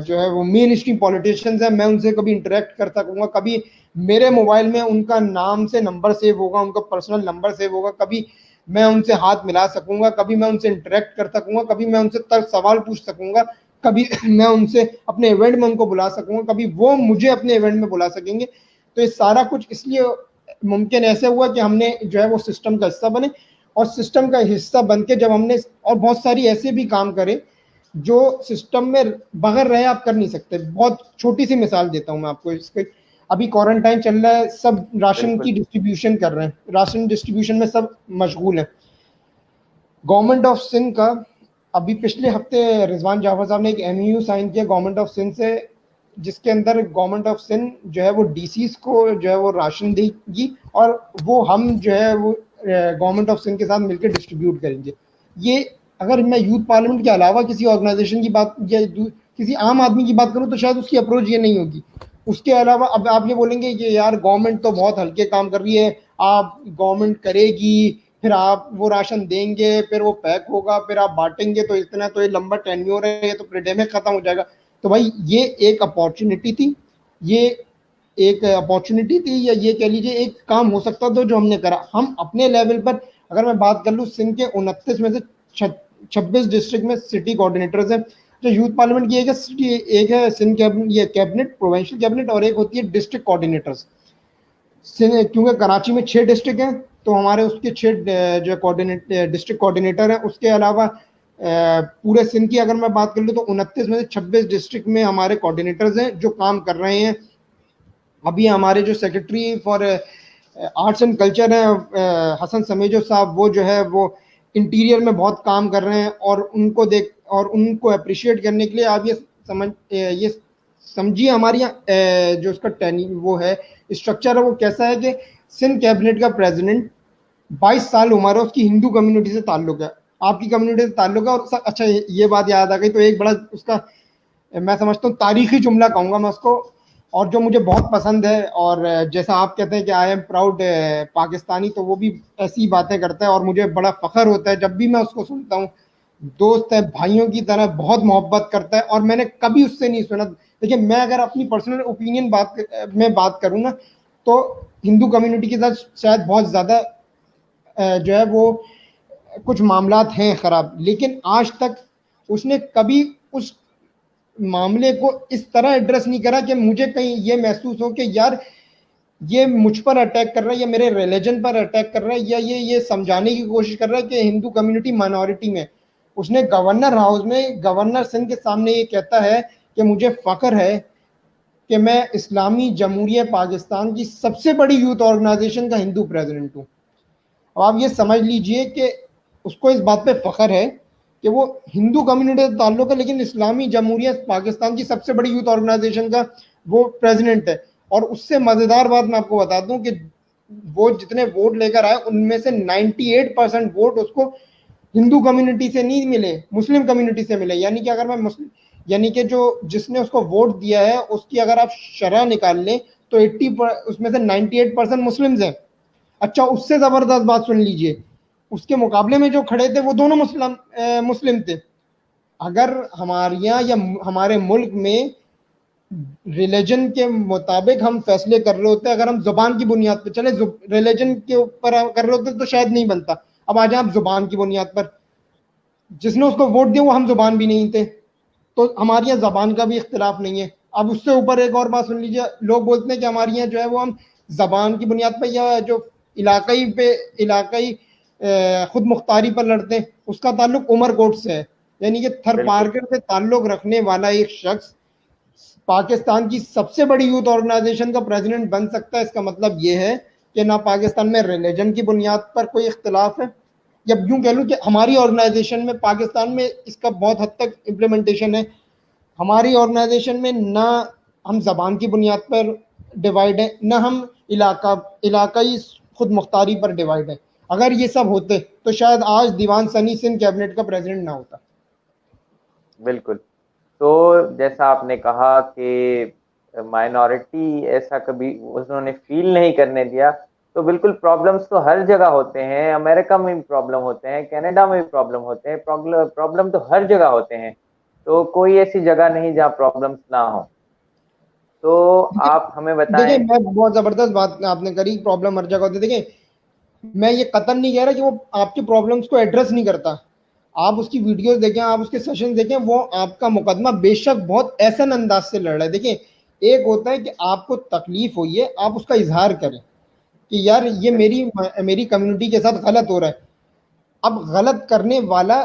A: जो है वो मेन स्ट्रीम पॉलिटिशियंस हैं, मैं उनसे कभी इंटरेक्ट कर सकूंगा, कभी मेरे मोबाइल में उनका नाम से नंबर सेव होगा, उनका पर्सनल नंबर सेव होगा, कभी मैं उनसे हाथ मिला सकूंगा, कभी मैं उनसे इंटरेक्ट कर सकूंगा, कभी मैं उनसे तर्क सवाल पूछ सकूंगा, कभी मैं उनसे अपने इवेंट में उनको बुला सकूंगा, कभी वो मुझे अपने इवेंट में बुला सकेंगे। तो ये सारा कुछ इसलिए मुमकिन ऐसे हुआ कि हमने जो है वो सिस्टम का हिस्सा बने, और सिस्टम का हिस्सा बन के जब हमने और बहुत सारी ऐसे भी काम करे जो सिस्टम में बगैर रहे आप कर नहीं सकते। बहुत छोटी सी मिसाल देता हूं मैं आपको इसके। अभी क्वारंटाइन चल रहा है, सब राशन की डिस्ट्रीब्यूशन कर रहे हैं, राशन डिस्ट्रीब्यूशन में सब मशगूल है। गवर्नमेंट ऑफ सिंध का अभी पिछले हफ्ते रिजवान जाफर साहब ने एक एमयू साइन किया गवर्नमेंट ऑफ सिंध से, जिसके अंदर गवर्नमेंट ऑफ सिंध जो है वो डीसीज को जो है वो राशन देगी, और वो हम जो है वो गवर्नमेंट ऑफ सिंध के साथ मिलकर डिस्ट्रीब्यूट करेंगे। ये अगर मैं यूथ पार्लियामेंट के अलावा किसी ऑर्गेनाइजेशन की बात या किसी आम आदमी की बात करूं तो शायद उसकी अप्रोच ये नहीं होगी। उसके अलावा अब आप ये बोलेंगे कि यार गवर्नमेंट तो बहुत हल्के काम कर रही है, आप गवर्नमेंट करेगी, फिर आप वो राशन देंगे, फिर वो पैक होगा, फिर आप बांटेंगे, तो इतना तो ये लंबा टेन्योर है, ये तो पेंडेमिक खत्म हो जाएगा। तो भाई ये एक अपॉर्चुनिटी थी, ये एक अपॉर्चुनिटी थी, या ये कह लीजिए एक काम हो सकता था जो हमने करा। हम अपने लेवल पर, अगर मैं बात कर लूँ, सिंध के 29 में से 26 डिस्ट्रिक्ट में सिटी कोऑर्डिनेटर्स हैं। जो यूथ पार्लियामेंट की एक है सिंध कैबिनेट, ये कैबिनेट, प्रोविंशियल कैबिनेट, और एक होती है डिस्ट्रिक्ट कोऑर्डिनेटर्स। क्योंकि कराची में 6 डिस्ट्रिक्ट हैं, तो हमारे उसके 6 जो कोऑर्डिनेट डिस्ट्रिक्ट कोऑर्डिनेटर हैं। उसके अलावा पूरे सिंध की अगर मैं बात कर लूँ तो 29 में से 26 डिस्ट्रिक्ट में हमारे कोऑर्डिनेटर्स हैं जो काम कर रहे हैं। अभी हमारे जो secretary for arts and culture है हसन समेजो साहब, वो जो है वो इंटीरियर में बहुत काम कर रहे हैं, और उनको अप्रिशिएट करने के लिए आप ये समझिए हमारी जो उसका वो है स्ट्रक्चर है वो कैसा है कि सिंध कैबिनेट का प्रेसिडेंट 22 साल उम्र है, उसकी हिंदू कम्युनिटी से ताल्लुक है, आपकी कम्युनिटी से ताल्लुक है। और अच्छा ये बात याद आ गई, तो एक बड़ा उसका मैं समझता हूँ तारीखी जुमला कहूँगा मैं उसको, और जो मुझे बहुत पसंद है, और जैसा आप कहते हैं कि आई एम प्राउड पाकिस्तानी, तो वो भी ऐसी बातें करता है और मुझे बड़ा फख्र होता है जब भी मैं उसको सुनता हूँ। दोस्त है, भाइयों की तरह बहुत मोहब्बत करता है, और मैंने कभी उससे नहीं सुना। देखिए, मैं अगर अपनी पर्सनल ओपिनियन में बात करूँ ना, तो हिंदू कम्युनिटी के साथ शायद बहुत ज़्यादा जो है वो कुछ मामलात हैं ख़राब, लेकिन आज तक उसने कभी उस मामले को इस तरह एड्रेस नहीं करा कि मुझे कहीं ये महसूस हो कि यार ये मुझ पर अटैक कर रहा है, या मेरे रिलीजन पर अटैक कर रहा है, या ये समझाने की कोशिश कर रहा है कि हिंदू कम्युनिटी माइनॉरिटी में। उसने गवर्नर हाउस में गवर्नर सिंध के सामने ये कहता है कि मुझे फ़ख्र है कि मैं इस्लामी जमहूरिया पाकिस्तान की सबसे बड़ी यूथ ऑर्गेनाइजेशन का हिंदू प्रेसिडेंट हूँ। अब आप ये समझ लीजिए कि उसको इस बात पे फ़ख्र है कि वो हिंदू कम्युनिटी से ताल्लुक है, लेकिन इस्लामी जमहूरिया पाकिस्तान की सबसे बड़ी यूथ ऑर्गेनाइजेशन का वो प्रेसिडेंट है। और उससे मज़ेदार बात मैं आपको बता दूं कि वो जितने वोट लेकर आए उनमें से 98% वोट उसको हिंदू कम्युनिटी से नहीं मिले, मुस्लिम कम्युनिटी से मिले। यानी कि अगर मैं मुस्लिम, यानी कि जो जिसने उसको वोट दिया है उसकी अगर आप शरह निकाल लें तो 80 उसमें से 98% मुस्लिम्स हैं। अच्छा, उससे ज़बरदस्त बात सुन लीजिए, उसके मुकाबले में जो खड़े थे वो दोनों मुस्लिम थे। अगर हमारे यहाँ या हमारे मुल्क में रिलीजन के मुताबिक हम फैसले कर रहे होते, अगर हम जुबान की बुनियाद पर चले, रिलीजन के ऊपर कर रहे होते तो शायद नहीं बनता। अब आ जाए आप जुबान की बुनियाद पर, जिसने उसको वोट दिया वो हम जुबान भी नहीं थे, तो हमारे यहाँ जबान का भी इख्तिलाफ नहीं है। अब उससे ऊपर एक और बात सुन लीजिए, लोग बोलते हैं कि हमारे यहाँ जो है वो हम जबान की बुनियाद पर या जो इलाकाई खुद मुख्तारी पर लड़ते हैं, उसका ताल्लुक उमरकोट से है। यानी कि थर पारकर से ताल्लुक रखने वाला एक शख्स पाकिस्तान की सबसे बड़ी यूथ ऑर्गेनाइजेशन का प्रेसिडेंट बन सकता है। इसका मतलब ये है कि ना पाकिस्तान में रिलीजन की बुनियाद पर कोई इख्तिलाफ है, या यूं कह लूँ कि हमारी ऑर्गेनाइजेशन में, पाकिस्तान में इसका बहुत हद तक इम्प्लीमेंटेशन है। हमारी ऑर्गेनाइजेशन में ना हम जबान की बुनियाद पर डिवाइड है, ना हम इलाकाई खुद मुख्तारी पर डिवाइड है। अगर ये सब होते तो शायद आज दीवान सनी सिंध कैबिनेट का प्रेसिडेंट ना होता।
B: बिल्कुल। तो जैसा आपने कहा कि माइनॉरिटी ऐसा कभी उन्होंने फील नहीं करने दिया, तो बिल्कुल प्रॉब्लम्स तो हर जगह होते हैं, अमेरिका में भी प्रॉब्लम होते हैं, कनाडा में भी प्रॉब्लम होते हैं, प्रॉब्लम तो हर जगह होते हैं, तो कोई ऐसी जगह नहीं जहाँ प्रॉब्लम्स ना हो। तो आप हमें
A: देखिए,
B: बताएं।
A: मैं बहुत जबरदस्त बात आपने करी, प्रॉब्लम हर जगह होती है। देखिए, मैं ये कतन नहीं कह रहा कि वो आपकी प्रॉब्लम्स को एड्रेस नहीं करता। आप उसकी वीडियोस देखें, आप उसके सेशन देखें, वो आपका मुकदमा बेशक बहुत ऐसा अंदाज से लड़ रहा है। देखिए, एक होता है कि आपको तकलीफ हुई है, आप उसका इजहार करें कि यार ये मेरी मेरी कम्युनिटी के साथ गलत हो रहा है। अब गलत करने वाला,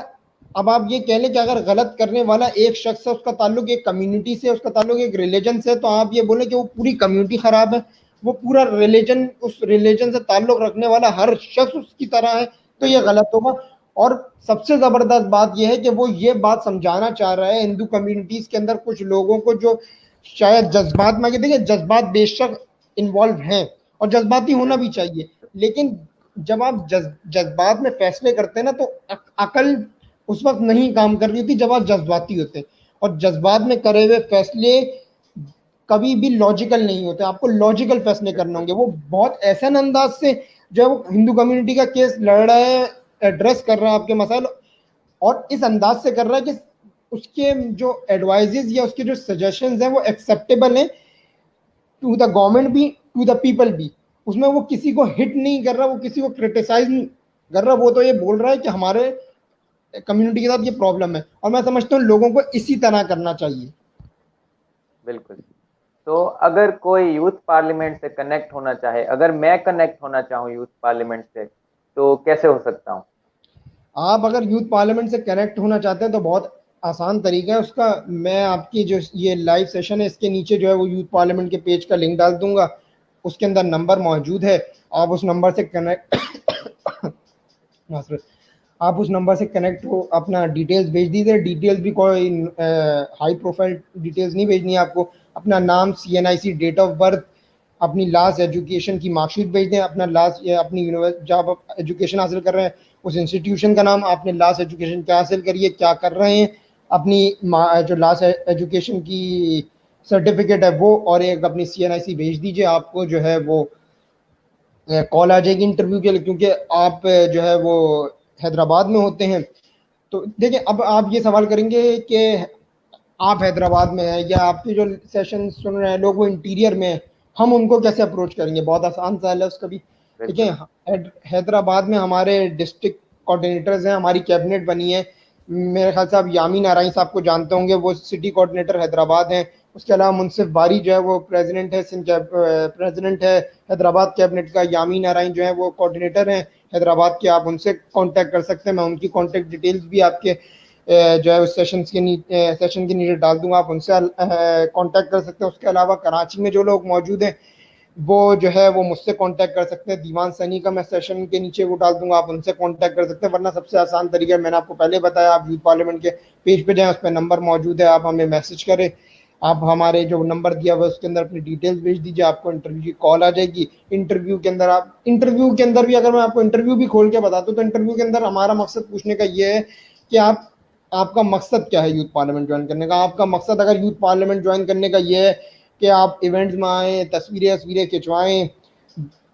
A: अब आप ये कह लें कि अगर गलत करने वाला एक शख्स है, उसका ताल्लुक एक कम्युनिटी से, उसका ताल्लुक एक रिलीजन से, तो आप ये बोले कि वो पूरी कम्युनिटी खराब है, वो पूरा रिलीजन, उस रिलीजन से ताल्लुक रखने वाला हर शख्स उसकी तरह है, तो ये
B: बिल्कुल।
A: गलत होगा। और सबसे जबरदस्त बात यह है कि वो ये बात समझाना चाह रहा है हिंदू कम्युनिटीज के अंदर कुछ लोगों को जो शायद जज्बात में, देखिए जज्बात बेशक इन्वॉल्व हैं और जज्बाती होना भी चाहिए, लेकिन जब आप जज्बात में फैसले करते हैं ना, तो अकल उस वक्त नहीं काम कर रही होती जब आप जज्बाती होते, और जज्बात में करे हुए फैसले कभी भी लॉजिकल नहीं होते। आपको लॉजिकल फैसले करने
B: बिल्कुल।
A: होंगे। वो बहुत ऐसा अंदाज से जो है वो हिंदू कम्युनिटी का केस लड़ रहा है, एड्रेस कर रहा है आपके मसाइल, और इस अंदाज से कर रहा है कि उसके जो एडवाइजेज या उसके जो सजेशंस हैं वो एक्सेप्टेबल हैं टू द गवर्नमेंट भी, टू द पीपल भी। उसमें वो किसी को हिट नहीं कर रहा, वो किसी को क्रिटिसाइज नहीं कर रहा, वो तो ये बोल रहा है कि हमारे कम्युनिटी के साथ ये प्रॉब्लम है, और मैं समझता हूँ लोगों को इसी तरह करना चाहिए।
B: बिल्कुल। तो अगर कोई यूथ पार्लियामेंट से कनेक्ट होना चाहे, अगर मैं कनेक्ट होना चाहूँ यूथ पार्लियामेंट से, तो कैसे हो सकता हूँ?
A: आप अगर यूथ पार्लियामेंट से कनेक्ट होना चाहते हैं तो बहुत आसान तरीका है उसका। मैं आपकी जो ये लाइव सेशन है इसके नीचे जो है वो यूथ पार्लियामेंट के पेज का लिंक डाल दूंगा, उसके अंदर नंबर मौजूद है। आप उस नंबर से कनेक्ट आप उस नंबर से कनेक्ट हो, अपना डिटेल्स भेज दीजिए। डिटेल्स भी कोई हाई प्रोफाइल डिटेल्स नहीं भेजनी है आपको। अपना नाम, CNIC, डेट ऑफ बर्थ, अपनी लास्ट एजुकेशन की मार्कशीट भेज दें, अपना लास्ट अपनी यूनिवर्सिटी जहाँ आप एजुकेशन हासिल कर रहे हैं उस इंस्टीट्यूशन का नाम, आपने लास्ट एजुकेशन क्या हासिल करी है, क्या कर रहे हैं, अपनी जो लास्ट एजुकेशन की सर्टिफिकेट है वो, और एक अपनी CNIC भेज दीजिए। आपको जो है वो कॉल आ जाएगी इंटरव्यू के लिए, क्योंकि आप जो है वो हैदराबाद में होते हैं। तो देखिए, अब आप ये सवाल करेंगे कि आप हैदराबाद में हैं या आपके जो सेशन सुन रहे हैं लोग वो इंटीरियर में हैं, हम उनको कैसे अप्रोच करेंगे? बहुत आसान सवाल है उसका भी। देखिए,
B: बिल्कुल।
A: हैदराबाद में हमारे डिस्ट्रिक्ट कोऑर्डिनेटर्स हैं, हमारी कैबिनेट बनी है। मेरे ख्याल से आप यामीन नारायण साहब को जानते होंगे, वो सिटी कोऑर्डिनेटर हैदराबाद हैं। उसके अलावा मुनसिफ बारी जो है वो प्रेसिडेंट है, प्रेसिडेंट है हैदराबाद कैबिनेट का। यामीन नारायण जो है वो कोऑर्डिनेटर हैं हैदराबाद के। आप उनसे कांटेक्ट कर सकते हैं, मैं उनकी कांटेक्ट डिटेल्स भी आपके जो है उस सेशन के नीचे डाल दूंगा, आप उनसे कांटेक्ट कर सकते हैं। उसके अलावा कराची में जो लोग मौजूद हैं वो जो है वो मुझसे कांटेक्ट कर सकते हैं। दीवान सनी का मैं सेशन के नीचे वो डाल दूंगा, आप उनसे कांटेक्ट कर सकते हैं। वरना सबसे आसान तरीका है, मैंने आपको पहले बताया, आप यूथ पार्लियामेंट के पेज पे जाएं, उस पर नंबर मौजूद है, आप हमें मैसेज करें। आप हमारे जो नंबर दिया हुआ है उसके अंदर अपनी डिटेल्स भेज दीजिए, आपको इंटरव्यू की कॉल आ जाएगी। इंटरव्यू के अंदर भी अगर मैं आपको इंटरव्यू भी खोल के बताता हूँ तो इंटरव्यू के अंदर हमारा मकसद पूछने का ये है कि आपका मकसद क्या है यूथ पार्लियामेंट ज्वाइन करने का। आपका मकसद अगर यूथ पार्लियामेंट ज्वाइन करने का ये है कि आप इवेंट्स में आए, तस्वीरें तस्वीरें खिंचवाएं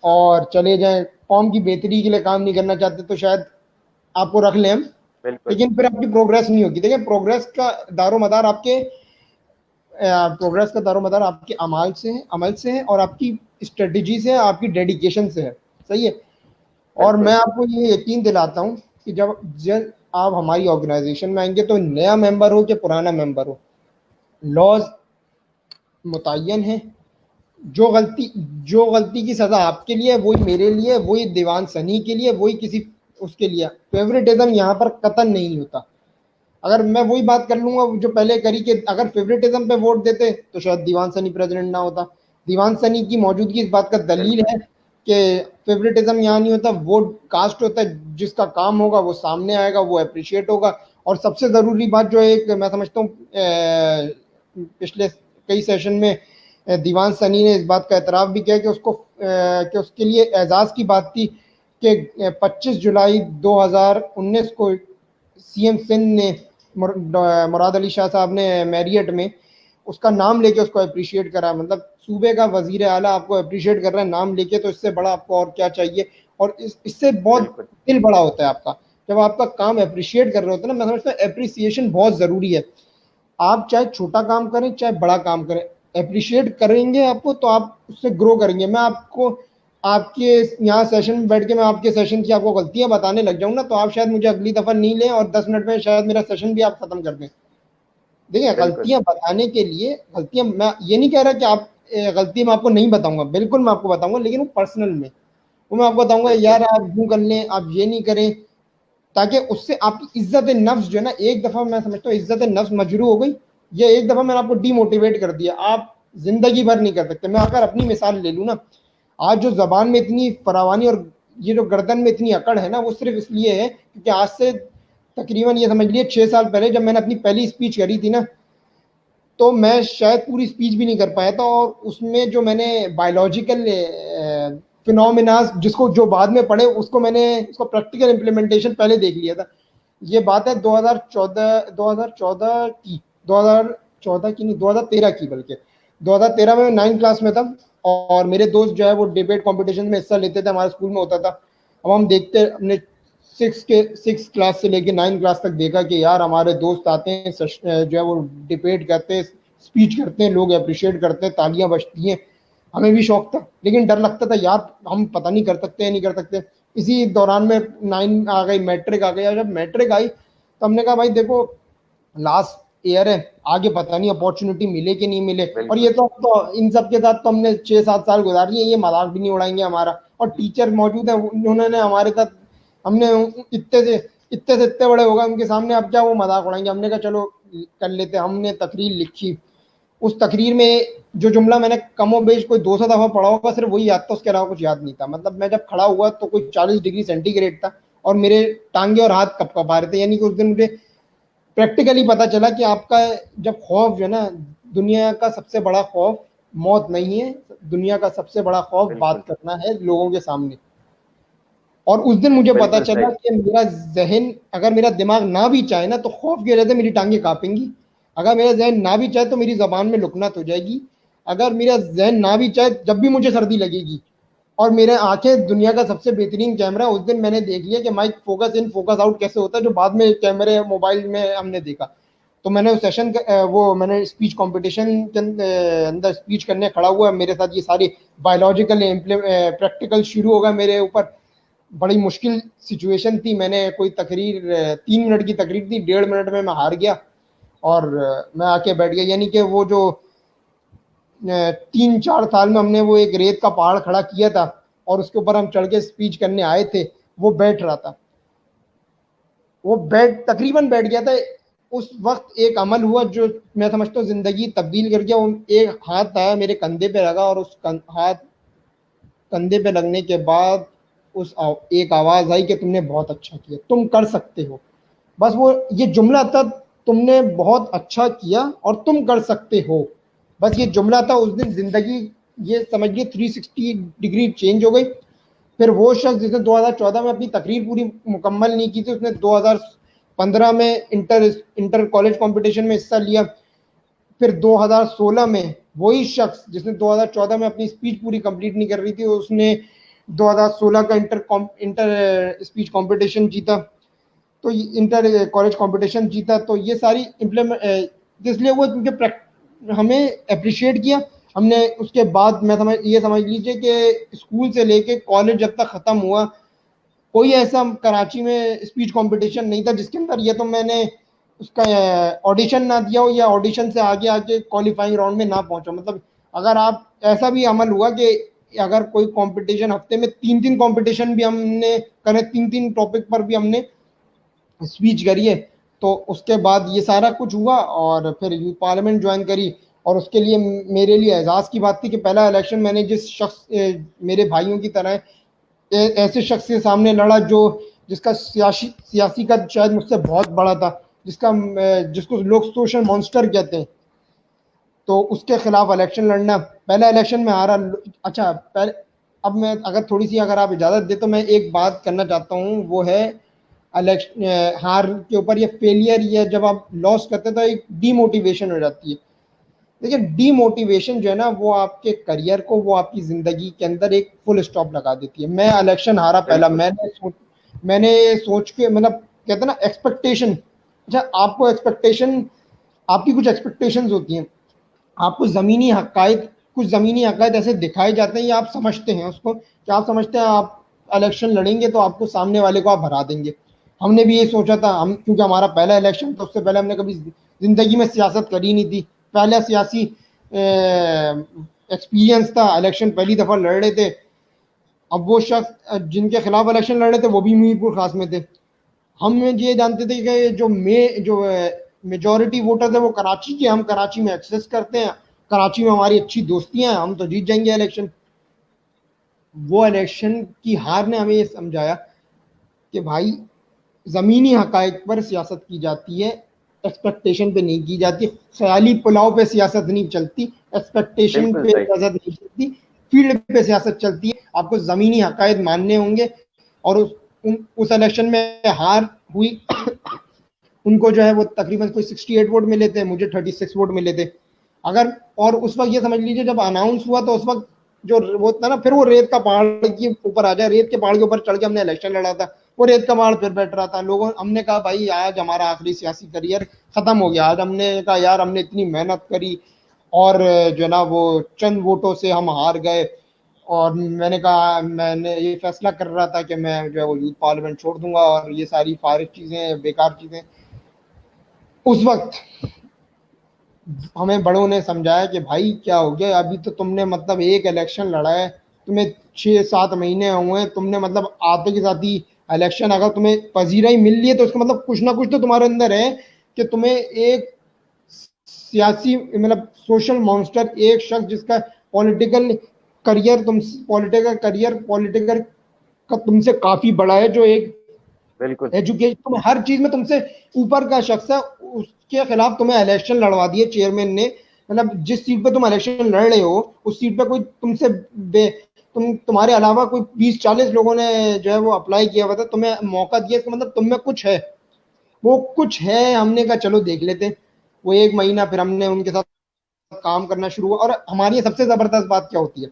A: और चले जाएं, कौम की बेहतरी के लिए काम नहीं करना चाहते, तो शायद आपको रख लें हम,
B: बिल्कुल।
A: लेकिन फिर आपकी प्रोग्रेस नहीं होगी। देखिए, प्रोग्रेस का दारोमदार आपके अमल से है और आपकी स्ट्रेटजी से है, आपकी डेडिकेशन से है। सही है। और मैं
B: बिल्कुल।
A: आपको ये यकीन दिलाता हूँ कि जब आप हमारी ऑर्गेनाइजेशन में आएंगे, तो नया मेंबर हो कि पुराना मेंबर हो, लॉज मुतय्यन है। जो गलती की सजा आपके लिए, वही मेरे लिए, वही दीवान सनी के लिए, वही किसी उसके लिए। फेवरेटिज्म यहाँ पर कतन नहीं होता। अगर मैं वही बात कर लूंगा जो पहले करी कि अगर फेवरेटिज्म पे वोट देते तो शायद दीवान सनी प्रेसिडेंट ना होता। दीवान सनी की मौजूदगी इस बात का दलील
B: बिल्कुल।
A: है कि फेवरेटिज्म यहाँ नहीं होता, वोट कास्ट होता है। जिसका काम होगा वो सामने आएगा, वो अप्रिशिएट होगा। और सबसे ज़रूरी बात जो है, एक मैं समझता हूँ पिछले कई सेशन में दीवान सनी ने इस बात का एतराफ़ भी किया कि उसके लिए एजाज़ की बात थी कि 25 जुलाई 2019 को CM सिंध ने मुराद अली शाह साहब ने मैरियट में उसका नाम लेके उसको अप्रिशिएट करा। मतलब सूबे का वजीर आला आपको अप्रिशिएट कर रहा है नाम लेके, तो इससे बड़ा आपको और क्या चाहिए? और इससे बहुत
B: बिल्कुल।
A: दिल बड़ा होता है आपका जब आपका काम अप्रिशिएट कर रहे होते हैं ना। मैं समझता हूँ अप्रिसिएशन बहुत ज़रूरी है। आप चाहे छोटा काम करें चाहे बड़ा काम करें, अप्रिशिएट करेंगे आपको तो आप उससे ग्रो करेंगे। मैं आपको आपके यहाँ सेशन में बैठ के मैं आपके सेशन की आपको गलतियां बताने लग जाऊँ ना, तो आप शायद मुझे अगली दफ़ा नहीं लें और 10 मिनट में शायद मेरा सेशन भी आप ख़त्म कर दें। देखिए,
B: बिल्कुल।
A: गलतियां बताने के लिए, गलतियां, मैं ये नहीं कह रहा कि आप गलती मैं आपको नहीं बताऊंगा, बिल्कुल मैं आपको बताऊंगा, लेकिन वो पर्सनल में वो मैं आपको बताऊंगा
B: बिल्कुल।
A: यार आप यूं कर लें, आप ये नहीं करें, ताकि उससे आपकी इज्जत नफ्स जो है ना, एक दफ़ा मैं समझता हूँ इज्जत नफ्स मजरू हो गई, ये एक दफ़ा मैंने आपको डीमोटिवेट कर दिया, आप जिंदगी भर नहीं कर सकते। मैं अगर अपनी मिसाल ले लूँ ना, आज जो जबान में इतनी फरावानी और ये जो गर्दन में इतनी अकड़ है ना, वो सिर्फ इसलिए है क्योंकि आज से तकरीबन ये समझ लिए 6 साल पहले जब मैंने अपनी पहली स्पीच करी थी ना, तो मैं शायद पूरी स्पीच भी नहीं कर पाया था। और उसमें जो मैंने बायोलॉजिकल फिनोमिनास जिसको जो बाद में पढ़े उसको मैंने उसको प्रैक्टिकल इम्प्लीमेंटेशन पहले देख लिया था। ये बात है 2014 की, 2014 की नहीं, 2013 की, बल्कि 2013 में मैं 9 क्लास में था। और मेरे दोस्त जो है वो डिबेट कंपटीशन में हिस्सा लेते थे, हमारे स्कूल में होता था। अब हम देखते अपने 6 क्लास से लेके 9 क्लास तक देखा कि यार हमारे दोस्त आते हैं, जो है वो डिबेट करते हैं, स्पीच करते हैं, लोग अप्रिशिएट करते हैं, तालियां बजती हैं। हमें भी शौक था, लेकिन डर लगता था यार हम पता नहीं कर सकते या नहीं कर सकते। इसी दौरान में 9 आ गई, मैट्रिक आ गई। और जब मैट्रिक आई तो हमने कहा भाई देखो लास्ट ईयर है, आगे पता नहीं अपॉर्चुनिटी मिले कि नहीं मिले, और ये
B: बिल्कुल
A: तो इन सब के साथ तो हमने 6-7 साल गुजार दिए, ये मजाक भी नहीं उड़ाएंगे हमारा। और टीचर मौजूद है, उन्होंने हमारे साथ, हमने इतने से इतने बड़े हो गए उनके सामने, अब क्या वो मजाक उड़ाएंगे। हमने कहा चलो कर लेते। हमने तकरीर लिखी। उस तकरीर में जो जुमला मैंने कमो बेश कोई 200 दफा पढ़ा होगा, सिर्फ वही याद था, उसके अलावा कुछ याद नहीं था। मतलब मैं जब खड़ा हुआ तो कोई 40 डिग्री सेंटीग्रेड था, और मेरे टांगे और हाथ कप कपा रहे थे। यानी कि उस दिन मुझे प्रैक्टिकली पता चला कि आपका जब खौफ जो है ना, दुनिया का सबसे बड़ा खौफ मौत नहीं है, दुनिया का सबसे बड़ा खौफ
B: बिल्कुल
A: बात करना है लोगों के सामने। और उस दिन मुझे पता
B: बिल्कुल
A: चला
B: सही।
A: कि मेरा जहन, अगर मेरा दिमाग ना भी चाहे ना, तो खौफ की वजह से मेरी टांगे कांपेंगी। अगर मेरा जहन ना भी चाहे तो मेरी जबान में लुकनत हो जाएगी। अगर मेरा जहन ना भी चाहे, जब भी मुझे सर्दी लगेगी, और मेरे आंखें दुनिया का सबसे बेहतरीन कैमरा, उस दिन मैंने देख लिया कि mic focus in focus out कैसे होता है, जो बाद में कैमरे मोबाइल में हमने देखा। तो मैंने उस सेशन वो मैंने स्पीच कंपटीशन के अंदर स्पीच करने खड़ा हुआ, मेरे साथ ये सारी बायोलॉजिकल प्रैक्टिकल शुरू होगा मेरे ऊपर। बड़ी मुश्किल सिचुएशन थी। मैंने कोई तकरीर 3 मिनट की तकरीर थी, 1.5 मिनट में मैं हार गया, और मैं आके बैठ गया। यानी कि वो जो 3-4 साल में हमने वो एक रेत का पहाड़ खड़ा किया था, और उसके ऊपर हम चढ़ के स्पीच करने आए थे, वो बैठ रहा था। वो बैठ तकरीबन बैठ गया था। उस वक्त एक अमल हुआ जो मैं समझता हूँ जिंदगी तब्दील कर गया। वो एक हाथ आया मेरे कंधे पे लगा, और उस हाथ कंधे पे लगने के बाद एक आवाज आई कि तुमने बहुत अच्छा किया, तुम कर सकते हो। बस वो ये जुमला था, तुमने बहुत अच्छा किया और तुम कर सकते हो। बस ये जुमला था। उस दिन जिंदगी, ये समझ लीजिए 360 डिग्री चेंज हो गई। फिर वो शख्स जिसने 2014 में अपनी तकरीर पूरी मुकम्मल नहीं की थी, उसने 2015 में इंटर इंटर कॉलेज कंपटीशन में हिस्सा लिया। फिर 2016 में वही शख्स जिसने 2014 में अपनी स्पीच पूरी कंप्लीट नहीं कर रही थी, उसने 2016 का इंटर स्पीच कंपटीशन जीता। तो इंटर कॉलेज कंपटीशन जीता। तो ये सारी इम्प्लीमेंट इसलिए वो क्योंकि हमें अप्रिशिएट किया हमने। उसके बाद मैं समझ लीजिए कि स्कूल से लेके कॉलेज जब तक खत्म हुआ, कोई ऐसा कराची में स्पीच कंपटीशन नहीं था जिसके अंदर ये तो मैंने उसका ऑडिशन ना दिया हो, या ऑडिशन से आगे आके क्वालिफाइंग राउंड में ना पहुंचा। मतलब अगर आप, ऐसा भी अमल हुआ कि अगर कोई कंपटीशन हफ्ते में 3-3 कंपटीशन भी हमने करे, 3-3 टॉपिक पर भी हमने स्पीच करी है। तो उसके बाद ये सारा कुछ हुआ, और फिर यूथ पार्लियामेंट ज्वाइन करी। और उसके लिए मेरे लिए एजाज की बात थी कि पहला इलेक्शन मैंने जिस शख्स मेरे भाइयों की तरह ऐसे शख्स के सामने लड़ा जो जिसका सियासी का शायद मुझसे बहुत बड़ा था, जिसको लोग सोशल मॉन्स्टर कहते हैं। तो उसके खिलाफ इलेक्शन लड़ना, पहला इलेक्शन में हारा। अच्छा पहले, अब मैं अगर थोड़ी सी अगर आप इजाज़त दे तो मैं एक बात करना चाहता हूँ, वो है इलेक्शन हार के ऊपर, ये फेलियर, या जब आप लॉस करते हैं तो एक डीमोटिवेशन हो जाती है। देखिए डीमोटिवेशन जो है ना, वो आपके करियर को, वो आपकी ज़िंदगी के अंदर एक फुल स्टॉप लगा देती है। मैं इलेक्शन हारा पहला,
B: बिल्कुल
A: मैंने सोच के, मतलब कहते हैं ना एक्सपेक्टेशन। अच्छा आपको एक्सपेक्टेशन, आपकी कुछ एक्सपेक्टेशंस होती हैं, आपको ज़मीनी हकायत, कुछ ज़मीनी हकायत ऐसे दिखाए जाते हैं, या आप समझते हैं उसको, कि आप समझते हैं आप इलेक्शन लड़ेंगे तो आपको सामने वाले को आप हरा देंगे। हमने भी ये सोचा था, हम क्योंकि हमारा पहला इलेक्शन था, उससे पहले हमने कभी ज़िंदगी में सियासत करी नहीं थी, पहला सियासी एक्सपीरियंस था, इलेक्शन पहली दफ़ा लड़ रहे थे। अब वो शख्स जिनके खिलाफ इलेक्शन लड़ रहे थे वो भी मीरपुर खास में थे। हम ये जानते थे कि जो मेजॉरिटी वोटर है वो कराची के, हम कराची में एक्सेस करते हैं, कराची में हमारी अच्छी दोस्तियां हैं, हम तो जीत जाएंगे इलेक्शन। वो इलेक्शन की हार ने हमें ये समझाया कि भाई ज़मीनी हकायक पर सियासत की जाती है, एक्सपेक्टेशन पे नहीं की जाती। ख्याली पुलाव पे सियासत नहीं चलती, एक्सपेक्टेशन
B: बिल्कुल
A: पे
B: सही।
A: सियासत नहीं चलती, फील्ड पे सियासत चलती है। आपको ज़मीनी हकायक मानने होंगे। और उस इलेक्शन में हार हुई। उनको जो है वो तकरीबन कोई 68 वोट मिले थे, मुझे 36 वोट मिले थे। अगर, और उस वक्त ये समझ लीजिए जब अनाउंस हुआ तो उस वक्त जो वो था ना, फिर वो रेत का पहाड़ के ऊपर आ जाए, रेत के पहाड़ के ऊपर चढ़ के हमने इलेक्शन लड़ा था। वो रेत का पहाड़ फिर बैठ रहा था। लोगों, हमने कहा भाई आज हमारा आखिरी सियासी करियर खत्म हो गया। आज हमने कहा यार हमने इतनी मेहनत करी, और जो है ना वो चंद वोटों से हम हार गए। और मैंने कहा, मैंने ये फैसला कर रहा था कि मैं जो है वो यूथ पार्लियामेंट छोड़ दूंगा, और ये सारी फारिग चीज़ें, बेकार चीज़ें। उस वक्त हमें बड़ों ने समझाया कि भाई क्या हो गया, अभी तो तुमने मतलब एक इलेक्शन लड़ा है, तुम्हें 6-7 महीने हुए हैं, तुमने मतलब आते के साथ ही इलेक्शन, अगर तुम्हें पजीराई मिल रही है तो उसका मतलब कुछ ना कुछ तो तुम्हारे अंदर है कि तुम्हें एक सियासी मतलब सोशल मॉन्स्टर, एक शख्स जिसका पॉलिटिकल पॉलिटिकल का तुमसे काफी बड़ा है, जो एक
B: बिल्कुल
A: एजुकेशन तुम्हें हर चीज में तुमसे ऊपर का शख्स है, उसके खिलाफ तुम्हें इलेक्शन लड़वा दिए चेयरमैन ने। मतलब जिस सीट पे तुम इलेक्शन लड़ रहे हो उस सीट पे कोई तुमसे तुम्हारे अलावा कोई 20-40 लोगों ने जो है वो अप्लाई किया हुआ था, तुम्हें मौका दिया, इसका मतलब तुम में कुछ है, वो कुछ है। हमने कहा चलो देख लेते। वो 1 महीना फिर हमने उनके साथ काम करना शुरू हुआ। और हमारी सबसे जबरदस्त बात क्या होती है,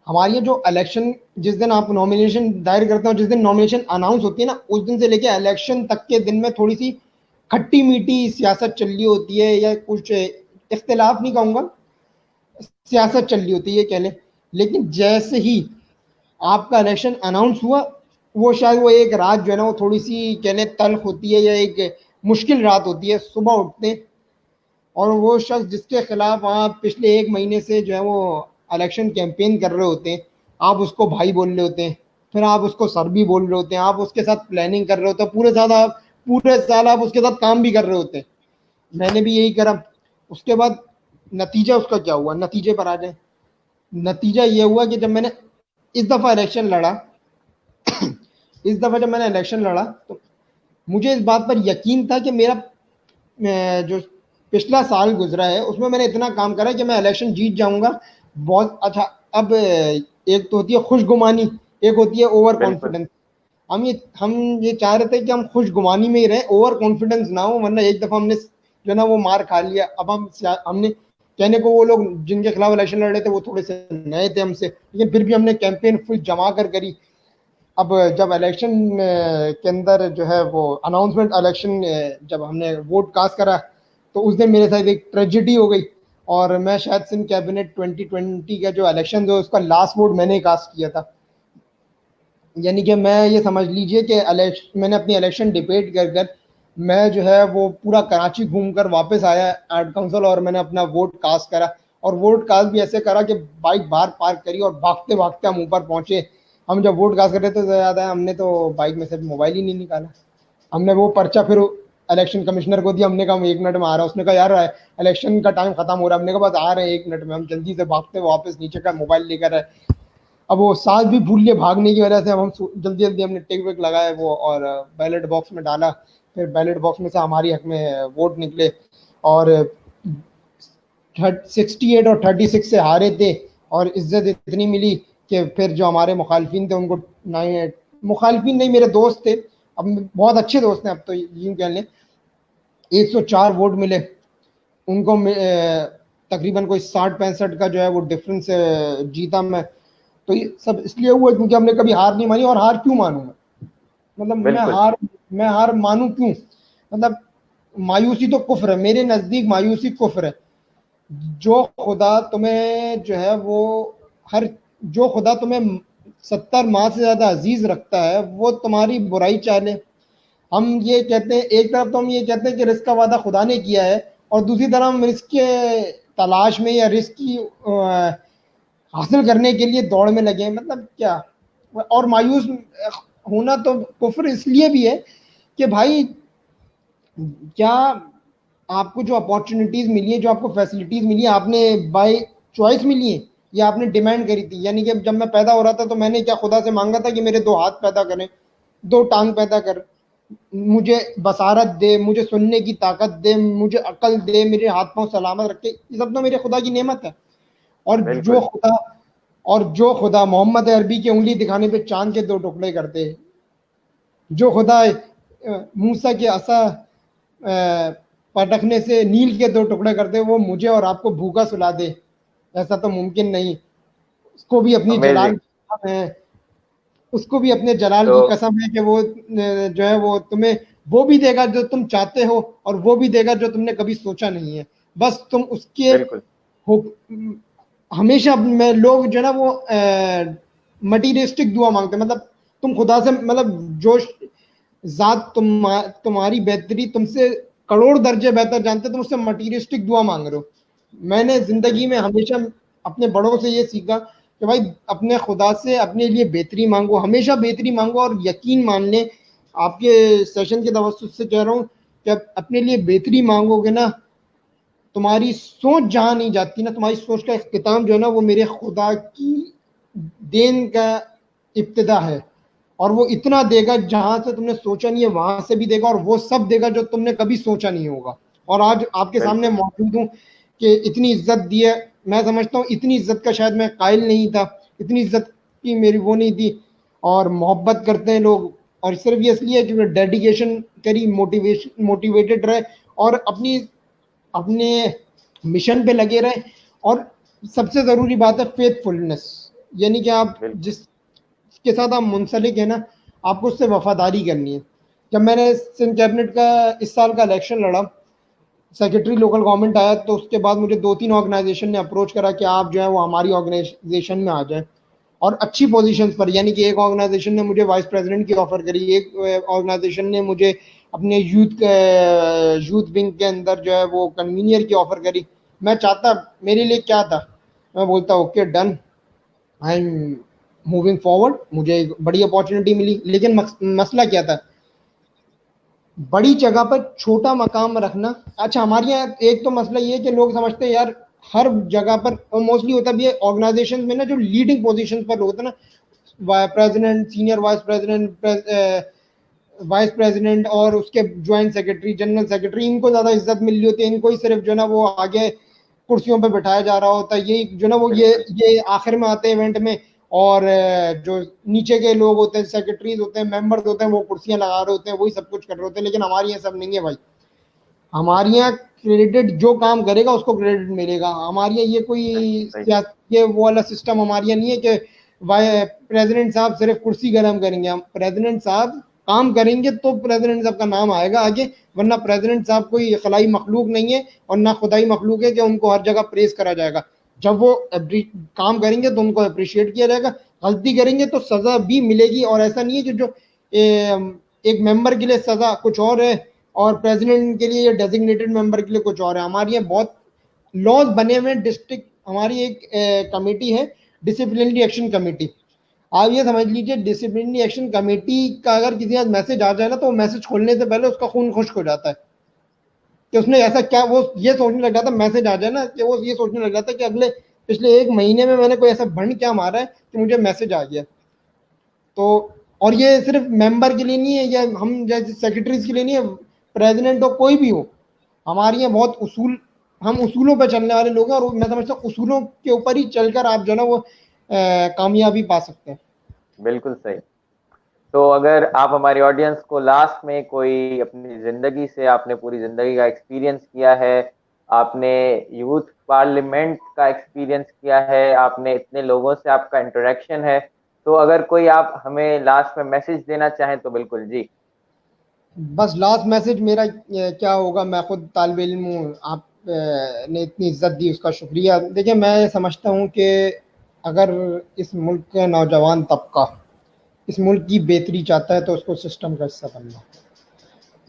A: हमारी ये जो इलेक्शन, जिस दिन आप नॉमिनेशन दायर करते हो, जिस दिन नॉमिनेशन अनाउंस होती है ना, उस दिन से लेके इलेक्शन तक के दिन में थोड़ी सी खट्टी मीठी सियासत चल रही होती है, या कुछ इख्तिलाफ नहीं कहूंगा, सियासत चल रही होती है कह लें। लेकिन जैसे ही आपका इलेक्शन अनाउंस हुआ, वो शायद वो एक रात जो है ना वो थोड़ी सी कह लें तल्ख होती है, या एक मुश्किल रात होती है। सुबह उठते हैं और वो शख्स जिसके खिलाफ आप पिछले 1 महीने से जो है वो इलेक्शन कैंपेन कर रहे होते हैं, आप उसको भाई बोल रहे होते हैं, फिर आप उसको सर भी बोल रहे होते हैं, आप उसके साथ प्लानिंग कर रहे होते हैं, पूरे साल आप उसके साथ काम भी कर रहे होते हैं। मैंने भी यही करा। उसके बाद नतीजा उसका क्या हुआ, नतीजे पर आ जाए। नतीजा ये हुआ कि जब मैंने इस दफा इलेक्शन लड़ा इस दफा जब मैंने इलेक्शन लड़ा तो मुझे इस बात पर यकीन था कि मेरा जो पिछला साल गुजरा है उसमें मैंने इतना काम करा कि मैं इलेक्शन जीत जाऊंगा। बहुत अच्छा। अब एक तो होती है खुशगुमानी, एक होती है ओवर
B: बिल्कुल
A: कॉन्फिडेंस। हम ये चाह रहे थे कि हम खुशगुमानी में ही रहें, ओवर कॉन्फिडेंस ना हो, वरना एक दफा हमने जो ना वो मार खा लिया। अब हमने कहने को वो लोग जिनके खिलाफ इलेक्शन लड़ रहे थे वो थोड़े से नए थे हमसे, लेकिन फिर भी हमने कैंपेन फुल जमा कर करी। अब जब इलेक्शन के अंदर जो है वो अनाउंसमेंट, इलेक्शन जब हमने वोट कास्ट करा तो उस दिन मेरे साथ एक ट्रेजिडी हो गई। और मैं शायद सिंध कैबिनेट 2020 का जो इलेक्शन जो उसका लास्ट वोट मैंने कास्ट किया था। यानी कि मैं ये समझ लीजिए कि मैंने अपनी इलेक्शन डिबेट कर कर मैं जो है वो पूरा कराची घूम कर वापस आया आर्ट काउंसिल, और मैंने अपना वोट कास्ट करा। और वोट कास्ट भी ऐसे करा कि बाइक बाहर पार्क करी और भागते भागते हम ऊपर पहुंचे। हम जब वोट कास्ट कर रहे थे तो याद आया हमने तो बाइक में से मोबाइल ही नहीं निकाला। हमने वो पर्चा फिर इलेक्शन कमिश्नर को दिया। हमने कहा हम 1 मिनट में आ रहा हूँ। उसने कहा यार इलेक्शन का टाइम खत्म हो रहा है। हमने कहा बस आ रहे हैं 1 मिनट में। हम जल्दी से भागते वापस नीचे का मोबाइल लेकर आए। अब वो सांस भी भूल लिए भागने की वजह से। अब हम जल्दी जल्दी हमने टिक विक लगाए वो और बैलेट बॉक्स में डाला। फिर बैलेट बॉक्स में से हमारी हक में वोट निकले और 68 और 36 से हारे थे। और इज्जत इतनी मिली कि फिर जो हमारे मुखालफिन थे उनको, नहीं मुखालफिन नहीं, मेरे दोस्त थे, अब बहुत अच्छे दोस्त हैं अब तो यूँ कह लें, 104 वोट मिले उनको। तकरीबन कोई 60-65 का जो है वो डिफरेंस जीता मैं। तो ये सब इसलिए हुआ क्योंकि हमने कभी हार नहीं मानी। और हार क्यों मानूं मतलब
B: बिल्कुल
A: मैं हार मानूं क्यों? मतलब मायूसी तो कुफ्र है, मेरे नजदीक मायूसी कुफ्र है। जो खुदा तुम्हें जो है वो हर जो खुदा तुम्हें 70 माह से ज्यादा अजीज रखता है वो तुम्हारी बुराई चाहे। हम ये कहते हैं, एक तरफ तो हम ये कहते हैं कि रिस्क का वादा खुदा ने किया है, और दूसरी तरफ हम रिस्क के तलाश में या रिस्क की हासिल करने के लिए दौड़ में लगे हैं। मतलब क्या? और मायूस होना तो कुफ्र इसलिए भी है कि भाई क्या आपको जो अपॉर्चुनिटीज मिली है, जो आपको फैसिलिटीज मिली है, आपने बाय चॉइस मिली है या आपने डिमांड करी थी? यानी कि जब मैं पैदा हो रहा था तो मैंने क्या खुदा से मांगा था कि मेरे 2 हाथ पैदा करें, 2 टांग पैदा कर, मुझे बसारत दे, मुझे सुनने की ताकत दे, मुझे अकल दे, मेरे हाथ पांव सलामत रखे? ये सब तो मेरे खुदा की नेमत है। और जो
B: बिल्कुल
A: खुदा और जो खुदा मोहम्मद अरबी की उंगली दिखाने पे चांद के 2 टुकड़े करते, जो खुदा मूसा के असा पटकने से नील के 2 टुकड़े करते, वो मुझे और आपको भूखा सुला दे, ऐसा तो मुमकिन नहीं। उसको भी अपनी जलाल
B: अमेजिंग।
A: की कसम है, उसको भी अपने जलाल
B: तो
A: की कसम है कि वो जो है वो तुम्हें वो भी देगा जो तुम चाहते हो, और वो भी देगा जो तुमने कभी सोचा नहीं है। बस तुम उसके
B: बिल्कुल
A: हो। हमेशा मैं लोग जो है ना वो मटीरियलिस्टिक दुआ मांगते हैं। मतलब तुम खुदा से मतलब जो जात तुम्हारी बेहतरी तुमसे करोड़ दर्जे बेहतर जानते, तुम उससे मटीरियलिस्टिक दुआ मांग रहे हो। मैंने जिंदगी में हमेशा अपने बड़ों से ये सीखा कि भाई अपने खुदा से अपने लिए बेहतरी मांगो, हमेशा बेहतरी मांगो, और यकीन मान लें, आपके सेशन के तवज्जुह से कह रहा हूँ कि अपने लिए बेहतरी मांगोगे ना, तुम्हारी सोच जहां नहीं जाती ना, तुम्हारी सोच का इख्तिताम जो है ना, वो मेरे खुदा की देन का इब्तिदा है। और वो इतना देगा जहां से तुमने सोचा नहीं है, वहां से भी देगा, और वो सब देगा जो तुमने कभी सोचा नहीं होगा। और आज आपके सामने
B: बिल्कुल
A: मौजूद हूँ कि इतनी इज्जत दी है, मैं समझता हूँ इतनी इज्जत का शायद मैं कायल नहीं था, इतनी इज्जत की मेरी वो नहीं थी। और मोहब्बत करते हैं लोग, और सिर्फ ये इसलिए कि डेडिकेशन करी, मोटिवेशन मोटिवेटेड रहे, और अपनी अपने मिशन पे लगे रहे। और सबसे ज़रूरी बात है फेथफुलनेस, यानी कि आप
B: बिल्कुल।
A: जिसके साथ आप मुंसलिक है ना, आपको उससे वफादारी करनी है। जब मैंने सिंध कैबिनेट का इस साल का इलेक्शन लड़ा, सेक्रेटरी लोकल गवर्नमेंट आया, तो उसके बाद मुझे 2-3 ऑर्गेनाइजेशन ने अप्रोच करा कि आप जो है वो हमारी ऑर्गेनाइजेशन में आ जाए, और अच्छी पोजीशंस पर। यानी कि एक ऑर्गेनाइजेशन ने मुझे वाइस प्रेसिडेंट की ऑफर करी, एक ऑर्गेनाइजेशन ने मुझे अपने यूथ विंग के अंदर जो है वो कन्वीनियर की ऑफर करी। मैं चाहता, मेरे लिए क्या था, मैं बोलता okay done, I am moving forward, मुझे एक बड़ी अपॉर्चुनिटी मिली। लेकिन मसला क्या था, बड़ी जगह पर छोटा मकाम रखना। अच्छा, हमारे यहाँ एक तो मसला ये है कि लोग समझते हैं यार हर जगह पर, और मोस्टली होता भी है ऑर्गेनाइजेशन में ना, जो लीडिंग पोजीशन पर होता है ना, प्रेसिडेंट, सीनियर वाइस प्रेसिडेंट और उसके ज्वाइंट सेक्रेटरी, जनरल सेक्रेटरी, इनको ज्यादा इज्जत मिल रही होती है, इनको ही सिर्फ जो ना वो आगे कुर्सियों पर बिठाया जा रहा होता है, यही जो ना वो
B: बिल्कुल
A: ये आखिर में आते हैं इवेंट में। और जो नीचे के लोग होते हैं, सेक्रेटरीज होते हैं, मेंबर्स होते हैं, वो कुर्सियां लगा रहे होते हैं, वही सब कुछ कर रहे होते हैं। लेकिन हमारे यहाँ सब नहीं है भाई, हमारे यहाँ क्रेडिट जो काम करेगा उसको क्रेडिट मिलेगा। हमारे यहाँ ये कोई
B: सही।
A: ये वो वाला सिस्टम हमारे यहाँ नहीं है कि भाई प्रेसिडेंट साहब सिर्फ कुर्सी गर्म करेंगे। हम प्रेसिडेंट साहब काम करेंगे तो प्रेसिडेंट साहब का नाम आएगा आगे, वरना प्रेसिडेंट साहब कोई खलाई मखलूक नहीं है, और ना खुदाई मखलूक है कि उनको हर जगह प्रेस करा जाएगा। जब वो काम करेंगे तो उनको अप्रिशिएट किया जाएगा, गलती करेंगे तो सजा भी मिलेगी। और ऐसा नहीं है कि जो एक मेंबर के लिए सजा कुछ और है और प्रेसिडेंट के लिए या डेजिग्नेटेड मेंबर के लिए कुछ और है। हमारे यहाँ बहुत लॉज बने हुए हैं। डिस्ट्रिक्ट हमारी एक कमेटी है, डिसिप्लिनरी एक्शन कमेटी। आप ये समझ लीजिए, डिसिप्लिनरी एक्शन कमेटी का अगर किसी आज मैसेज आ जाए ना, तो वो मैसेज खोलने से पहले उसका खून खुश्क हो जाता है कि उसने ऐसा क्या, वो ये सोचने लग जाता है, मैसेज आ जाए ना कि वो ये सोचने लग जाता है कि अगले पिछले एक महीने में मैंने कोई ऐसा भंड क्या मारा है कि मुझे मैसेज आ गया। तो और ये सिर्फ मेंबर के लिए नहीं है, या हम जैसे सेक्रेटरीज के लिए नहीं है, प्रेसिडेंट हो कोई भी हो, हमारे यहाँ बहुत उसूल, हम उसूलों पर चलने वाले लोग हैं। और मैं समझता हूँ उसूलों के ऊपर ही चलकर आप जो है ना वो कामयाबी पा सकते हैं।
B: बिल्कुल सही। तो अगर आप हमारी ऑडियंस को लास्ट में कोई अपनी जिंदगी से, आपने पूरी जिंदगी का एक्सपीरियंस किया है, आपने यूथ पार्लियामेंट का एक्सपीरियंस किया है, आपने इतने लोगों से आपका इंटरेक्शन है, तो अगर कोई आप हमें लास्ट में मैसेज देना चाहें तो बिल्कुल जी।
A: बस लास्ट मैसेज मेरा क्या होगा, मैं खुद तालिब इल्म हूँ, आप ने इतनी इज्जत दी उसका शुक्रिया। देखिए, मैं समझता हूँ कि अगर इस मुल्क का नौजवान तबका इस मुल्क की बेहतरी चाहता है तो उसको सिस्टम का हिस्सा बनना,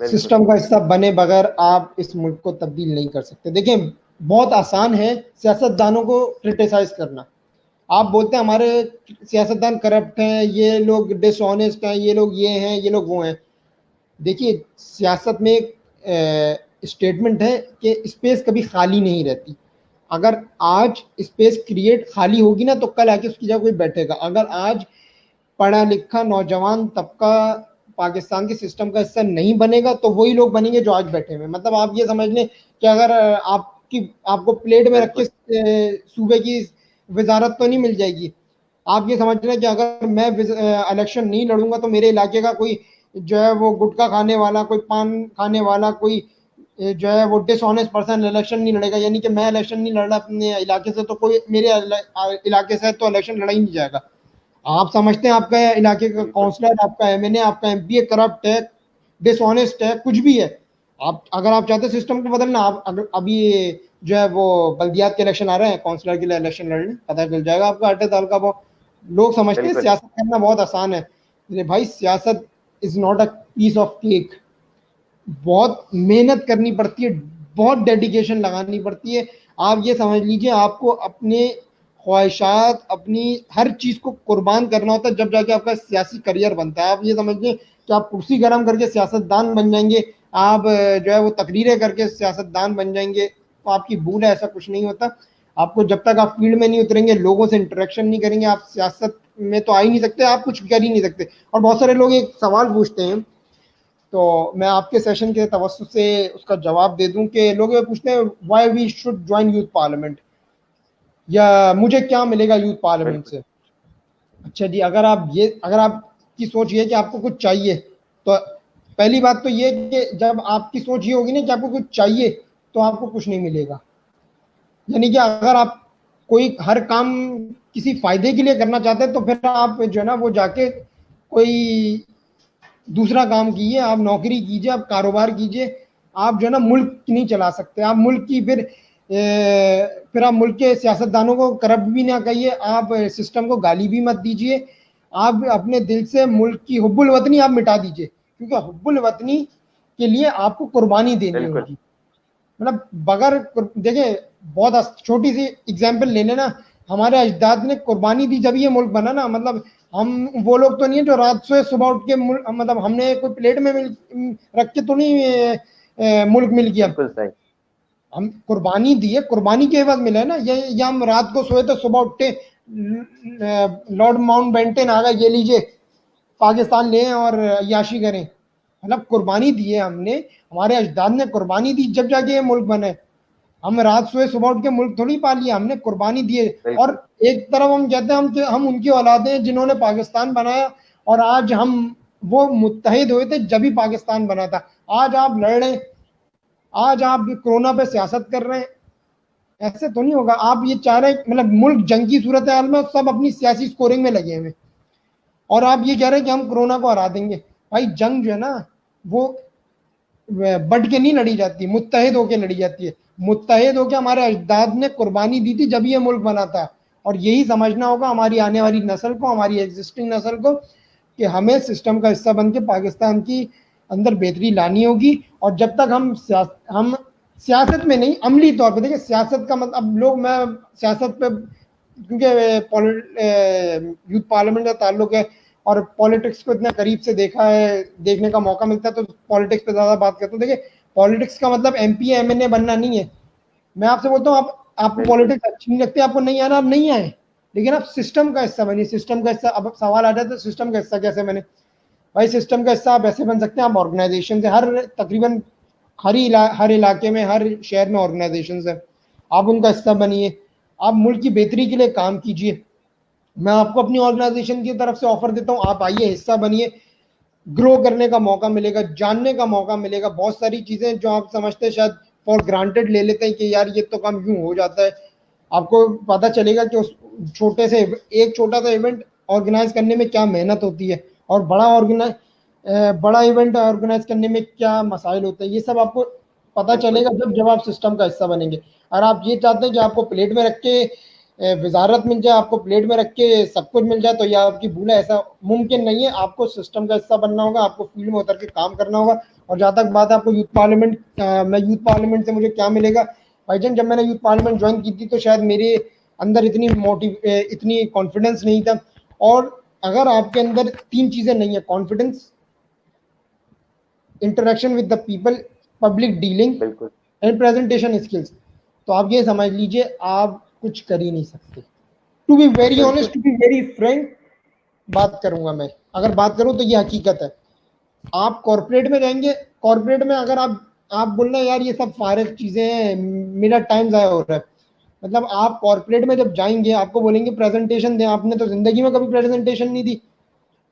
B: बिल्कुल
A: सिस्टम का हिस्सा बने बगैर आप इस मुल्क को तब्दील नहीं कर सकते। देखिए, बहुत आसान है सियासतदानों को क्रिटिसाइज करना। आप बोलते हैं हमारे सियासतदान करप्ट हैं, ये लोग डिसऑनेस्ट हैं, ये लोग ये हैं, ये लोग वो हैं। देखिए, सियासत में एक स्टेटमेंट है कि स्पेस कभी खाली नहीं रहती। अगर आज स्पेस क्रिएट खाली होगी ना, तो कल आके उसकी जगह कोई बैठेगा। अगर आज पढ़ा लिखा नौजवान तबका पाकिस्तान के सिस्टम का हिस्सा नहीं बनेगा, तो वही लोग बनेंगे जो आज बैठे हुए। मतलब आप ये समझ लें कि अगर आपको प्लेट में रख के
B: बिल्कुल
A: सूबे की वजारत तो नहीं मिल जाएगी। आप ये समझ लें कि अगर मैं इलेक्शन नहीं लड़ूंगा तो मेरे इलाके का कोई जो है वो गुटखा खाने वाला, कोई पान खाने वाला, कोई जो है वो डिसऑनेस्ट पर्सन इलेक्शन नहीं लड़ेगा। यानी कि मैं इलेक्शन नहीं लड़ रहा अपने इलाके से, तो कोई मेरे इलाके से तो इलेक्शन लड़ा ही नहीं जाएगा। आप समझते हैं आपका इलाके का
B: बिल्कुल
A: काउंसलर, आपका एमएनए, आपका एमपीए करप्ट है, डिसऑनेस्ट है, कुछ भी है, आप अगर आप चाहते हैं सिस्टम को बदलना, आप अगर अभी जो है वो बल्दियात के इलेक्शन आ रहे हैं, काउंसलर के लिए इलेक्शन लड़ने, पता चल जाएगा आपका अटे दाल का वो। लोग समझते हैं
B: बिल्कुल
A: सियासत करना बहुत आसान है। अरे भाई, सियासत is not a piece of cake. बहुत मेहनत करनी पड़ती है, बहुत डेडिकेशन लगानी पड़ती है। आप ये समझ लीजिए आपको अपने ख्वाहिशात, अपनी हर चीज़ को कुर्बान करना होता है, जब जाके आपका सियासी करियर बनता है। आप ये समझिए कि आप कुर्सी गर्म करके सियासतदान बन जाएंगे, आप जो है वो तकरीरें करके सियासतदान बन जाएंगे, तो आपकी भूल है, ऐसा कुछ नहीं होता। आपको जब तक आप फील्ड में नहीं उतरेंगे, लोगों से इंटरेक्शन नहीं करेंगे, आप सियासत में तो आ ही नहीं सकते, आप कुछ कर ही नहीं सकते। और बहुत सारे लोग एक सवाल पूछते हैं, तो मैं आपके सेशन के तवज्जुह से उसका जवाब दे दूं कि लोग ये पूछते हैं why we should join youth parliament, या मुझे क्या मिलेगा यूथ पार्लियामेंट
B: बिल्कुल
A: से। अच्छा जी, अगर आपकी सोच ये है कि आपको कुछ चाहिए, तो पहली बात तो ये कि जब आपकी सोच ये होगी ना कि आपको कुछ चाहिए, तो आपको कुछ नहीं मिलेगा। यानी कि अगर आप कोई हर काम किसी फायदे के लिए करना चाहते हैं, तो फिर आप जो है ना वो जाके कोई दूसरा काम कीजिए, आप नौकरी कीजिए, आप कारोबार कीजिए। आप जो है ना मुल्क नहीं चला सकते, आप मुल्क की फिर आप मुल्क के सियासतदानों को करप्ट भी ना कहिए, आप सिस्टम को गाली भी मत दीजिए। आप अपने दिल से मुल्क की हुब्बुल वतनी आप मिटा दीजिए, क्योंकि हुब्बुल वतनी के लिए आपको कुर्बानी देनी
B: बिल्कुल
A: होगी। मतलब बगैर देखे, बहुत छोटी सी एग्जाम्पल ले लेना, हमारे अजदाद ने कुर्बानी दी जब ये मुल्क बना ना। मतलब हम वो लोग तो नहीं है जो रात से सुबह उठ के मतलब हमने कोई प्लेट में रख के तो नहीं मुल्क मिल गया।
B: बिल्कुल सही।
A: हम कुर्बानी दी है, कुर्बानी के बाद मिला है ना। ये हम रात को सोए तो सुबह उठते लॉर्ड माउंट बेंटन आ गए, ये लीजिए पाकिस्तान ले और याशी करें। मतलब कुर्बानी दी है हमने, हमारे अजदाद ने कुर्बानी दी जब जाके ये मुल्क बने। हम रात सोए सुबह उठ के मुल्क थोड़ी पा लिया, हमने कुर्बानी दी है। और
B: बिल्कुल
A: एक तरफ हम कहते हैं हम उनकी औलादे हैं जिन्होंने पाकिस्तान बनाया, और आज हम वो मुत्तहिद हुए थे जब भी पाकिस्तान बना था। आज आप लड़ रहे हैं, आज आप कोरोना पे सियासत कर रहे हैं, ऐसे तो नहीं होगा। आप ये चाह रहे हैं, मतलब मुल्क जंग की सूरत हाल में सब अपनी सियासी स्कोरिंग में लगे हुए, और आप ये कह रहे हैं कि हम कोरोना को हरा देंगे। भाई जंग जो है ना वो बढ़ के नहीं लड़ी जाती, मुत्तहिद होके लड़ी जाती है। मुत्तहिद होके हमारे अजदाद ने कुर्बानी दी थी जब ये मुल्क बना था। और यही समझना होगा हमारी आने वाली नस्ल को, हमारी एग्जिस्टिंग नस्ल को, कि हमें सिस्टम का हिस्सा बन के पाकिस्तान की अंदर बेहतरी लानी होगी। और जब तक हम सियासत में नहीं, अमली तौर पे देखिए, सियासत का मतलब अब लोग, मैं सियासत पे क्योंकि यूथ पार्लियामेंट का ताल्लुक है और पॉलिटिक्स को इतना करीब से देखने का मौका मिलता है, तो पॉलिटिक्स पे ज़्यादा बात करता हूँ। देखिए, पॉलिटिक्स का मतलब एमपी एमएनए बनना नहीं है। मैं आपसे बोलता हूँ, आपको
B: बिल्कुल
A: पॉलिटिक्स अच्छी नहीं लगती, आपको नहीं आना, आप नहीं आए, लेकिन आप सिस्टम का हिस्सा बनिए। सिस्टम का हिस्सा, अब सवाल आ जाता है सिस्टम का हिस्सा कैसे बने। भाई सिस्टम का हिस्सा आप ऐसे बन सकते हैं, आप ऑर्गेनाइजेशन से, हर तकरीबन हर इलाके में, हर शहर में ऑर्गेनाइजेशन है, आप उनका हिस्सा बनिए। आप मुल्क की बेहतरी के लिए काम कीजिए। मैं आपको अपनी ऑर्गेनाइजेशन की तरफ से ऑफर देता हूँ, आप आइए, हिस्सा बनिए। ग्रो करने का मौका मिलेगा, जानने का मौका मिलेगा। बहुत सारी चीज़ें जो आप समझते हैं शायद फॉर ग्रांटेड ले लेते हैं कि यार ये तो काम यूं हो जाता है, आपको पता चलेगा कि उस एक छोटा सा इवेंट ऑर्गेनाइज करने में क्या मेहनत होती है, और बड़ा इवेंट ऑर्गेनाइज करने में क्या मसाइल होते हैं। ये सब आपको पता
B: बिल्कुल
A: चलेगा जब आप सिस्टम का हिस्सा बनेंगे। और आप ये चाहते हैं कि आपको प्लेट में रख के वजारत मिल जाए, आपको प्लेट में रख के सब कुछ मिल जाए, तो यह आपकी भूल है, ऐसा मुमकिन नहीं है। आपको सिस्टम का हिस्सा बनना होगा, आपको फील्ड में उतर के काम करना होगा। और जहाँ तक बात है आपको यूथ पार्लियामेंट, मैं यूथ पार्लियामेंट से मुझे क्या मिलेगा, भाईजान जब मैंने यूथ पार्लियामेंट ज्वाइन की थी तो शायद मेरे अंदर इतनी कॉन्फिडेंस नहीं था। और अगर आपके अंदर तीन चीज़ें नहीं है, confidence, interaction with the people, public dealing
B: बिल्कुल
A: एंड प्रेजेंटेशन स्किल्स, तो आप ये समझ लीजिए आप कुछ कर ही नहीं सकते। टू बी वेरी
B: बिल्कुल
A: honest, to be very frank बात करूंगा मैं, अगर बात करूं तो ये हकीकत है। आप कॉर्पोरेट में जाएंगे, कॉर्पोरेट में अगर आप बोल रहे हैं यार ये सब फारिग चीजें हैं, मेरा टाइम जाया हो रहा है, मतलब आप कॉर्पोरेट में जब जाएंगे आपको बोलेंगे प्रेजेंटेशन दें, आपने तो जिंदगी में कभी प्रेजेंटेशन नहीं दी।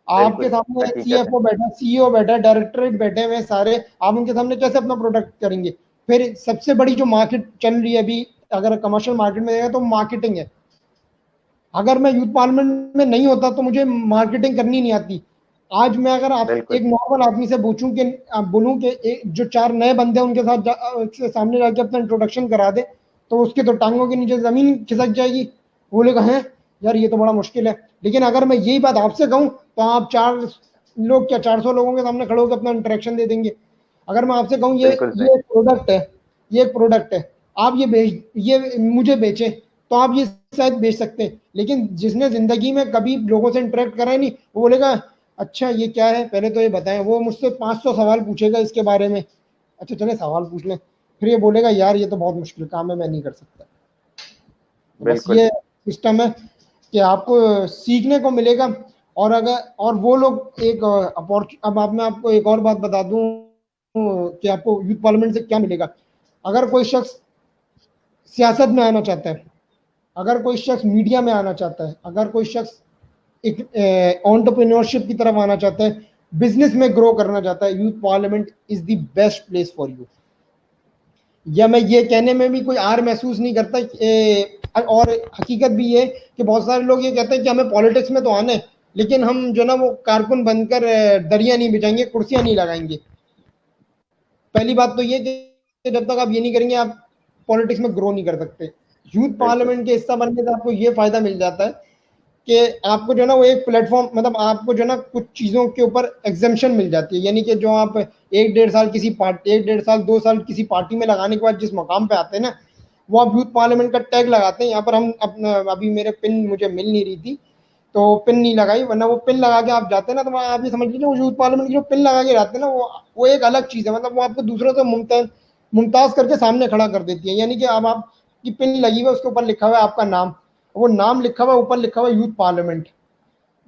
A: आपके
B: बिल्कुल
A: सामने
B: हकीकत है।
A: सीएफओ बैठा, सीईओ बैठा, डायरेक्टरेट बैठे हुए सारे, आप उनके सामने कैसे अपना प्रोडक्ट करेंगे। फिर सबसे बड़ी जो मार्केट चल रही है अभी, अगर कमर्शियल मार्केट में जाएगा तो मार्केटिंग है। अगर मैं यूथ पार्लियामेंट में नहीं होता तो मुझे मार्केटिंग करनी नहीं आती। आज मैं अगर आप
B: बिल्कुल
A: एक नॉर्मल आदमी से पूछूं कि आप बोलूं कि जो चार नए बंदे हैं उनके साथ उसके सामने जाके अपना इंट्रोडक्शन करा दे, तो उसके तो टांगों के नीचे जमीन खिसक जाएगी। वो लोग हैं यार ये तो बड़ा मुश्किल है। लेकिन अगर मैं यही बात आपसे कहूं तो आप चार लोग क्या 400 लोगों के सामने खड़े होकर अपना इंटरेक्शन दे देंगे। अगर मैं आपसे कहूँ ये
B: बिल्कुल सही।
A: ये प्रोडक्ट है, ये एक प्रोडक्ट है, आप ये मुझे बेचें, तो आप ये शायद बेच सकते हैं, लेकिन जिसने जिंदगी में कभी लोगों से इंटरेक्ट करा ही नहीं, वो बोलेगा अच्छा ये क्या है, पहले तो ये बताएं। वो मुझसे 500 सवाल पूछेगा इसके बारे में, अच्छा चले सवाल पूछ लें, फिर ये बोलेगा यार ये तो बहुत मुश्किल काम है, मैं नहीं कर सकता। तो बस
B: बिल्कुल।
A: ये सिस्टम है कि आपको सीखने को मिलेगा। और अगर और वो लोग एक अब आप मैं आपको एक और बात बता दूं कि आपको यूथ पार्लियामेंट से क्या मिलेगा। अगर कोई शख्स सियासत में आना चाहता है, अगर कोई शख्स मीडिया में आना चाहता है, अगर कोई शख्स एक एंटरप्रेन्योरशिप की तरफ आना चाहता है, बिजनेस में ग्रो करना चाहता है, youth parliament is the best place for you. या मैं ये कहने में भी कोई आर महसूस नहीं करता। और हकीकत भी ये कि बहुत सारे लोग ये कहते हैं कि हमें पॉलिटिक्स में तो आना है, लेकिन हम जो ना वो कारकुन बनकर दरिया नहीं बिछाएंगे, कुर्सियां नहीं लगाएंगे। पहली बात तो ये कि जब तक आप ये नहीं करेंगे, आप पॉलिटिक्स में ग्रो नहीं कर सकते। यूथ
B: बिल्कुल।
A: पार्लियामेंट के हिस्सा बनने से आपको ये फायदा मिल जाता है कि आपको जो ना वो एक प्लेटफॉर्म, मतलब आपको जो ना कुछ चीज़ों के ऊपर एग्जेम्पशन मिल जाती है। यानी कि जो आप 1-1.5 साल किसी पार्टी, 1-1.5 साल 2 साल किसी पार्टी में लगाने के बाद जिस मकाम पे आते हैं ना, वो आप यूथ पार्लियामेंट का टैग लगाते हैं। यहाँ पर हम अपना, अभी मेरे पिन मुझे मिल नहीं रही थी तो पिन नहीं लगाई, वरना वो पिन लगा के आप जाते हैं ना, तो आप ये समझ लीजिए वो यूथ पार्लियामेंट की जो पिन लगा के जाते हैं ना, वो एक अलग चीज़ है। मतलब वो आपको दूसरों से मुमताज करके सामने खड़ा कर देती है। यानी कि अब आपकी पिन लगी हुई है, उसके ऊपर लिखा हुआ है आपका नाम, वो नाम लिखा हुआ है, ऊपर लिखा हुआ है यूथ पार्लियामेंट।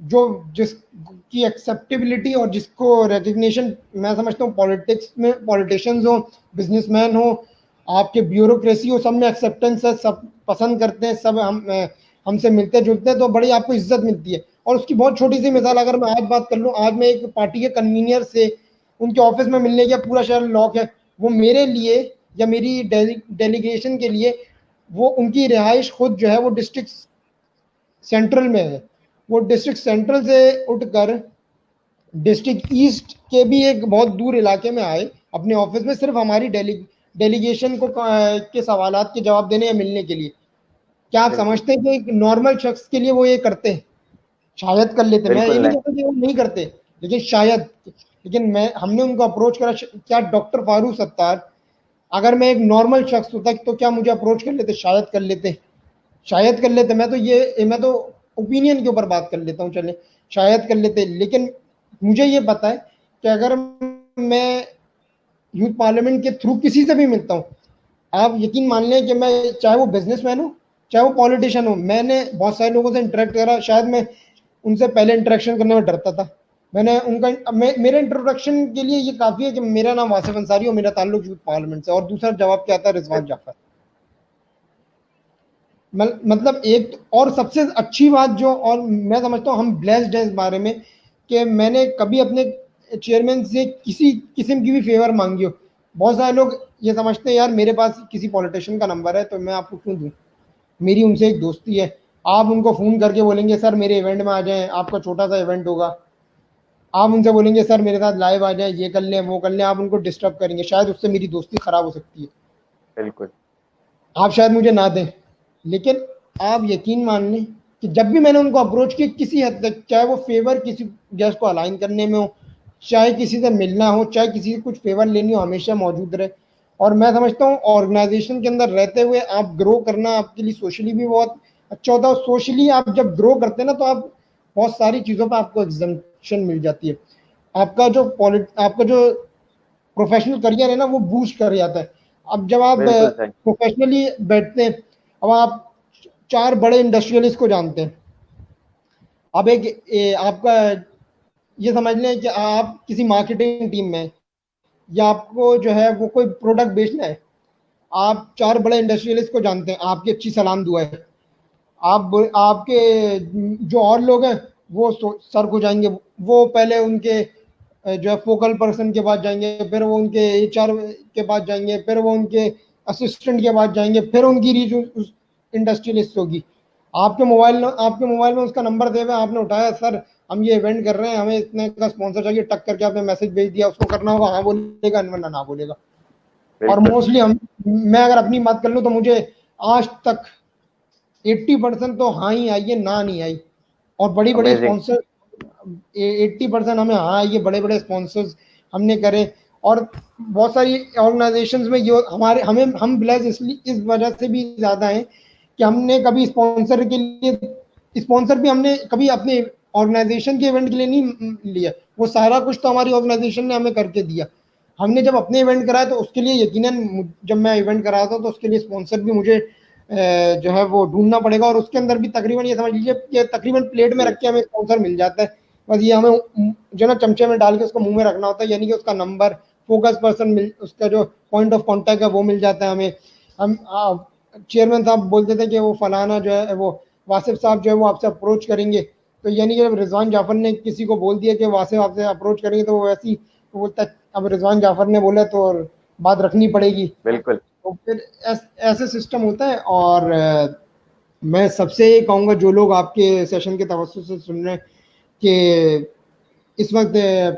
A: जो जिसकी एक्सेप्टेबिलिटी और जिसको रिकग्निशन, मैं समझता हूँ पॉलिटिक्स में पॉलिटिशियंस हो, बिजनेसमैन हो, आपके ब्यूरोक्रेसी हो, सब में एक्सेप्टेंस है, सब पसंद करते हैं, सब हमसे मिलते जुलते हैं, तो बड़ी आपको इज्जत मिलती है। और उसकी बहुत छोटी सी मिसाल अगर मैं आज बात कर लूँ, आज मैं एक पार्टी के कन्वीनियर से उनके ऑफिस में मिलने गया, पूरा शहर लॉक है। वो मेरे लिए या मेरी डेलीगेशन के लिए, वो उनकी रिहाइश खुद जो है वो डिस्ट्रिक्ट सेंट्रल में है। वो डिस्ट्रिक्ट सेंट्रल से उठकर डिस्ट्रिक्ट ईस्ट के भी एक बहुत दूर इलाके में आए अपने ऑफिस में, सिर्फ हमारी डेलीगेशन को के सवालात के जवाब देने या मिलने के लिए। क्या आप
B: बिल्कुल।
A: समझते हैं कि एक नॉर्मल शख्स के लिए वो ये करते हैं? शायद कर लेते, मैं ये
B: बिल्कुल
A: नहीं
B: नहीं।
A: कहता कि वो नहीं करते, लेकिन शायद। लेकिन मैं हमने उनको अप्रोच करा, क्या डॉक्टर फारूक सत्तार, अगर मैं एक नॉर्मल शख्स होता तो क्या मुझे अप्रोच कर लेते? शायद कर लेते, शायद कर लेते। मैं तो ओपिनियन के ऊपर बात कर लेता हूँ, चले शायद कर लेते। लेकिन मुझे ये पता है कि अगर मैं यूथ पार्लियामेंट के थ्रू किसी से भी मिलता हूँ, आप यकीन मान लें कि मैं, चाहे वो बिजनेसमैन हो चाहे वो पॉलिटिशियन हो, मैंने बहुत सारे लोगों से इंटरेक्ट करा। शायद मैं उनसे पहले इंटरेक्शन करने में डरता था, मैंने उनका मेरे इंट्रोडक्शन के लिए ये काफ़ी है कि मेरा नाम वासिफ अंसारी और मेरा ताल्लुक यूथ पार्लियामेंट से। और दूसरा जवाब क्या आता है? रिजवान जाफर। मतलब एक और सबसे अच्छी बात जो, और मैं समझता हूँ हम ब्लेस्ड हैं इस बारे में कि मैंने कभी अपने चेयरमैन से किसी किस्म की भी फेवर मांगी हो। बहुत सारे लोग ये समझते हैं यार मेरे पास किसी पॉलिटिशियन का नंबर है तो मैं आपको क्यों दूं, मेरी उनसे एक दोस्ती है। आप उनको फ़ोन करके बोलेंगे सर मेरे इवेंट में आ जाएं, आपका छोटा सा इवेंट होगा, आप उनसे बोलेंगे सर मेरे साथ लाइव आ जाएं, ये कर लें वो कर लें, आप उनको डिस्टर्ब करेंगे, शायद उससे मेरी दोस्ती ख़राब हो सकती है,
B: बिल्कुल।
A: आप शायद मुझे ना दें। लेकिन आप यकीन मान लें कि जब भी मैंने उनको अप्रोच किया किसी हद तक, चाहे वो फेवर किसी गेस्ट को अलाइन करने में हो, चाहे किसी से मिलना हो, चाहे किसी से कुछ फेवर लेनी हो, हमेशा मौजूद रहे। और मैं समझता हूँ ऑर्गेनाइजेशन के अंदर रहते हुए आप ग्रो करना आपके लिए सोशली भी बहुत अच्छा होता है। और सोशली आप जब ग्रो करते हैं ना, तो आप बहुत सारी चीज़ों पर आपको एग्जम्पशन मिल जाती है। आपका जो प्रोफेशनल करियर है ना, वो बूस्ट कर जाता है। अब जब आप
B: बिल्कुल सही।
A: प्रोफेशनली बैठते हैं, अब आप 4 बड़े इंडस्ट्रियलिस्ट को जानते हैं। अब आपका ये समझ लें कि आप किसी मार्केटिंग टीम में हैं, या आपको जो है वो कोई प्रोडक्ट बेचना है, आप 4 बड़े इंडस्ट्रियलिस्ट को जानते हैं, आपकी अच्छी सलाम दुआ है। आपके जो और लोग हैं वो सर को जाएंगे, वो पहले उनके जो है फोकल पर्सन के पास जाएंगे, फिर वो उनके एचआर के पास जाएंगे, फिर वो उनके असिस्टेंट के पास जाएंगे, फिर उनकी रीच उस इंडस्ट्रियलिस्ट होगी। आपके मोबाइल में उसका नंबर दे हुए, आपने उठाया सर हम ये इवेंट कर रहे हैं, हमें इतने का स्पॉन्सर चाहिए, टक करके आपने मैसेज भेज दिया, उसको करना होगा हाँ बोलेगा, वरना ना बोलेगा। और
B: बिल्कुल।
A: मोस्टली मैं अगर अपनी बात कर लूँ तो मुझे आज तक 80% तो हाँ ही आई है, ना नहीं आई। और बड़ी बड़ी
B: अमेजिंग।
A: स्पॉन्सर 80% हमें हाँ आई है, बड़े बड़े स्पॉन्सर्स हमने करे। और बहुत सारी ऑर्गेनाइजेशंस में ये हमारे हमें हम ब्लेस इसलिए इस वजह से भी ज़्यादा हैं कि हमने कभी स्पॉन्सर के लिए स्पॉन्सर भी हमने कभी अपने ऑर्गेनाइजेशन के इवेंट के लिए नहीं लिया, वो सारा कुछ तो हमारी ऑर्गेनाइजेशन ने हमें करके दिया। हमने जब अपने इवेंट कराया तो उसके लिए यकीनन जब मैं इवेंट करा था तो उसके लिए स्पॉन्सर भी मुझे जो है वो ढूंढना पड़ेगा, और उसके अंदर भी तकरीबन ये समझ लीजिए कि तकरीबन प्लेट में
B: जी,
A: रख के हमें स्पॉन्सर मिल जाता है। बस ये हमें जो ना चमचे में डाल के उसको मुंह में रखना होता है, यानी कि उसका नंबर, फोकस पर्सन मिल, उसका जो पॉइंट ऑफ कांटेक्ट है वो मिल जाता है हमें। हम चेयरमैन साहब बोलते थे कि वो फलाना जो है वो वासिफ साहब जो है वो आपसे अप्रोच करेंगे, तो यानी कि जब रिजवान जाफर ने किसी को बोल दिया कि वासिफ आपसे अप्रोच करेंगे तो वो ऐसी तो बोलता है अब रिजवान जाफर ने बोला तो बात रखनी पड़ेगी।
B: बिल्कुल।
A: तो फिर ऐसे सिस्टम होता है। और मैं सबसे ये कहूँगा जो लोग आपके सेशन के तवज्जो से सुन रहे हैं कि इस वक्त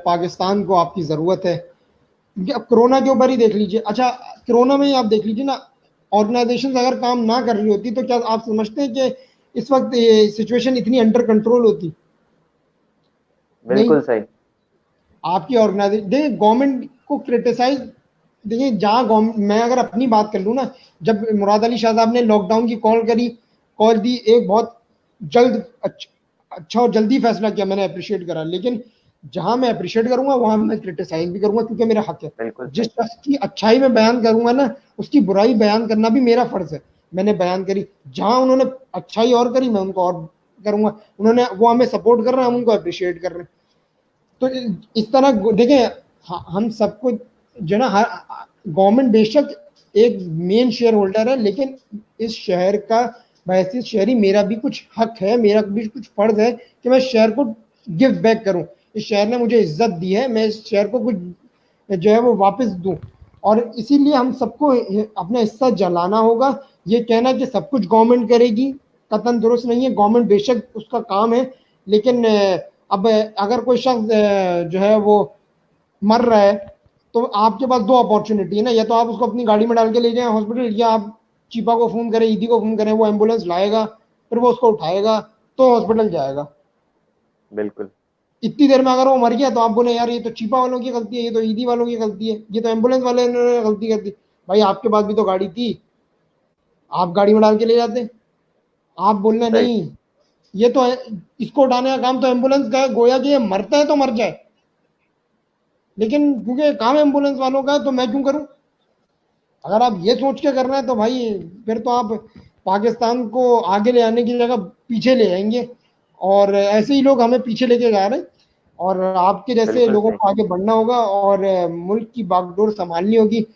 A: पाकिस्तान को आपकी ज़रूरत है, क्योंकि अब कोरोना के ऊपर ही देख लीजिए। अच्छा, कोरोना में ही आप देख लीजिए ना, ऑर्गेनाइजेशन अगर काम ना कर रही होती तो क्या आप समझते हैं कि इस वक्त ये सिचुएशन इतनी अंडर कंट्रोल होती? नहीं।
B: बिल्कुल सही।
A: आपकी ऑर्गेनाइजेशन देखिए, गवर्नमेंट को क्रिटिसाइज, देखिए जहाँ मैं अगर अपनी बात कर लूँ ना, जब मुराद अली शाह साहब ने लॉकडाउन की कॉल दी, एक बहुत जल्द अच्छा और जल्दी फैसला किया, मैंने अप्रिशिएट करा। लेकिन जहां मैं अप्रिशिएट करूंगा वहां मैं क्रिटिसाइज भी करूंगा, क्योंकि मेरा हक है।
B: बिल्कुल
A: जिस
B: सही।
A: शख्स की अच्छाई में बयान करूंगा ना, उसकी बुराई बयान करना भी मेरा फर्ज है। मैंने बयान करी, जहां उन्होंने अच्छाई और करी मैं उनको और करूंगा। उन्होंने वो हमें सपोर्ट कर रहे हैं, हम उनको अप्रिशिएट कर रहे हैं। तो इस तरह देखें, हम सबको जो ना, हर गवर्नमेंट बेशक एक मेन शेयर होल्डर है, लेकिन इस शहर का वैसे शहरी मेरा भी कुछ हक है, मेरा भी कुछ फर्ज है कि मैं शहर को गिव बैक करूं। इस शहर ने मुझे इज्जत दी है, मैं इस शहर को कुछ जो है वो वापस दूं। और इसीलिए हम सबको अपना हिस्सा जलाना होगा। ये कहना कि सब कुछ गवर्नमेंट करेगी कतन दुरुस्त नहीं है। गवर्नमेंट बेशक उसका काम है, लेकिन अब अगर कोई शख्स जो है वो मर रहा है तो आपके पास दो अपॉर्चुनिटी है ना, या तो आप उसको अपनी गाड़ी में डाल के ले जाएं हॉस्पिटल, या आप चीपा को फोन करें, ईदी को फोन करें, वो एम्बुलेंस लाएगा, फिर वो उसको उठाएगा तो हॉस्पिटल जाएगा।
B: बिल्कुल।
A: इतनी देर में अगर वो मर गया तो आप बोले यार ये तो चीपा वालों की गलती है, ये तो ईदी वालों की गलती है, ये तो एम्बुलेंस वाले ने गलती कर दी। भाई आपके पास भी तो गाड़ी थी, आप गाड़ी में डाल के ले जाते। आप बोलना
B: सही।
A: नहीं, ये तो इसको उठाने का काम तो एम्बुलेंस का है, गोया कि ये मरता है तो मर जाए, लेकिन क्योंकि काम एम्बुलेंस वालों का है तो मैं क्यों करूं? अगर आप ये सोच के कर रहे हैं तो भाई फिर तो आप पाकिस्तान को आगे ले आने की जगह पीछे ले जाएंगे, और ऐसे ही लोग हमें पीछे लेके जा रहे हैं। और आपके जैसे
B: बिल्कुल
A: लोगों
B: सही।
A: को आगे बढ़ना होगा और मुल्क की बागडोर संभालनी होगी।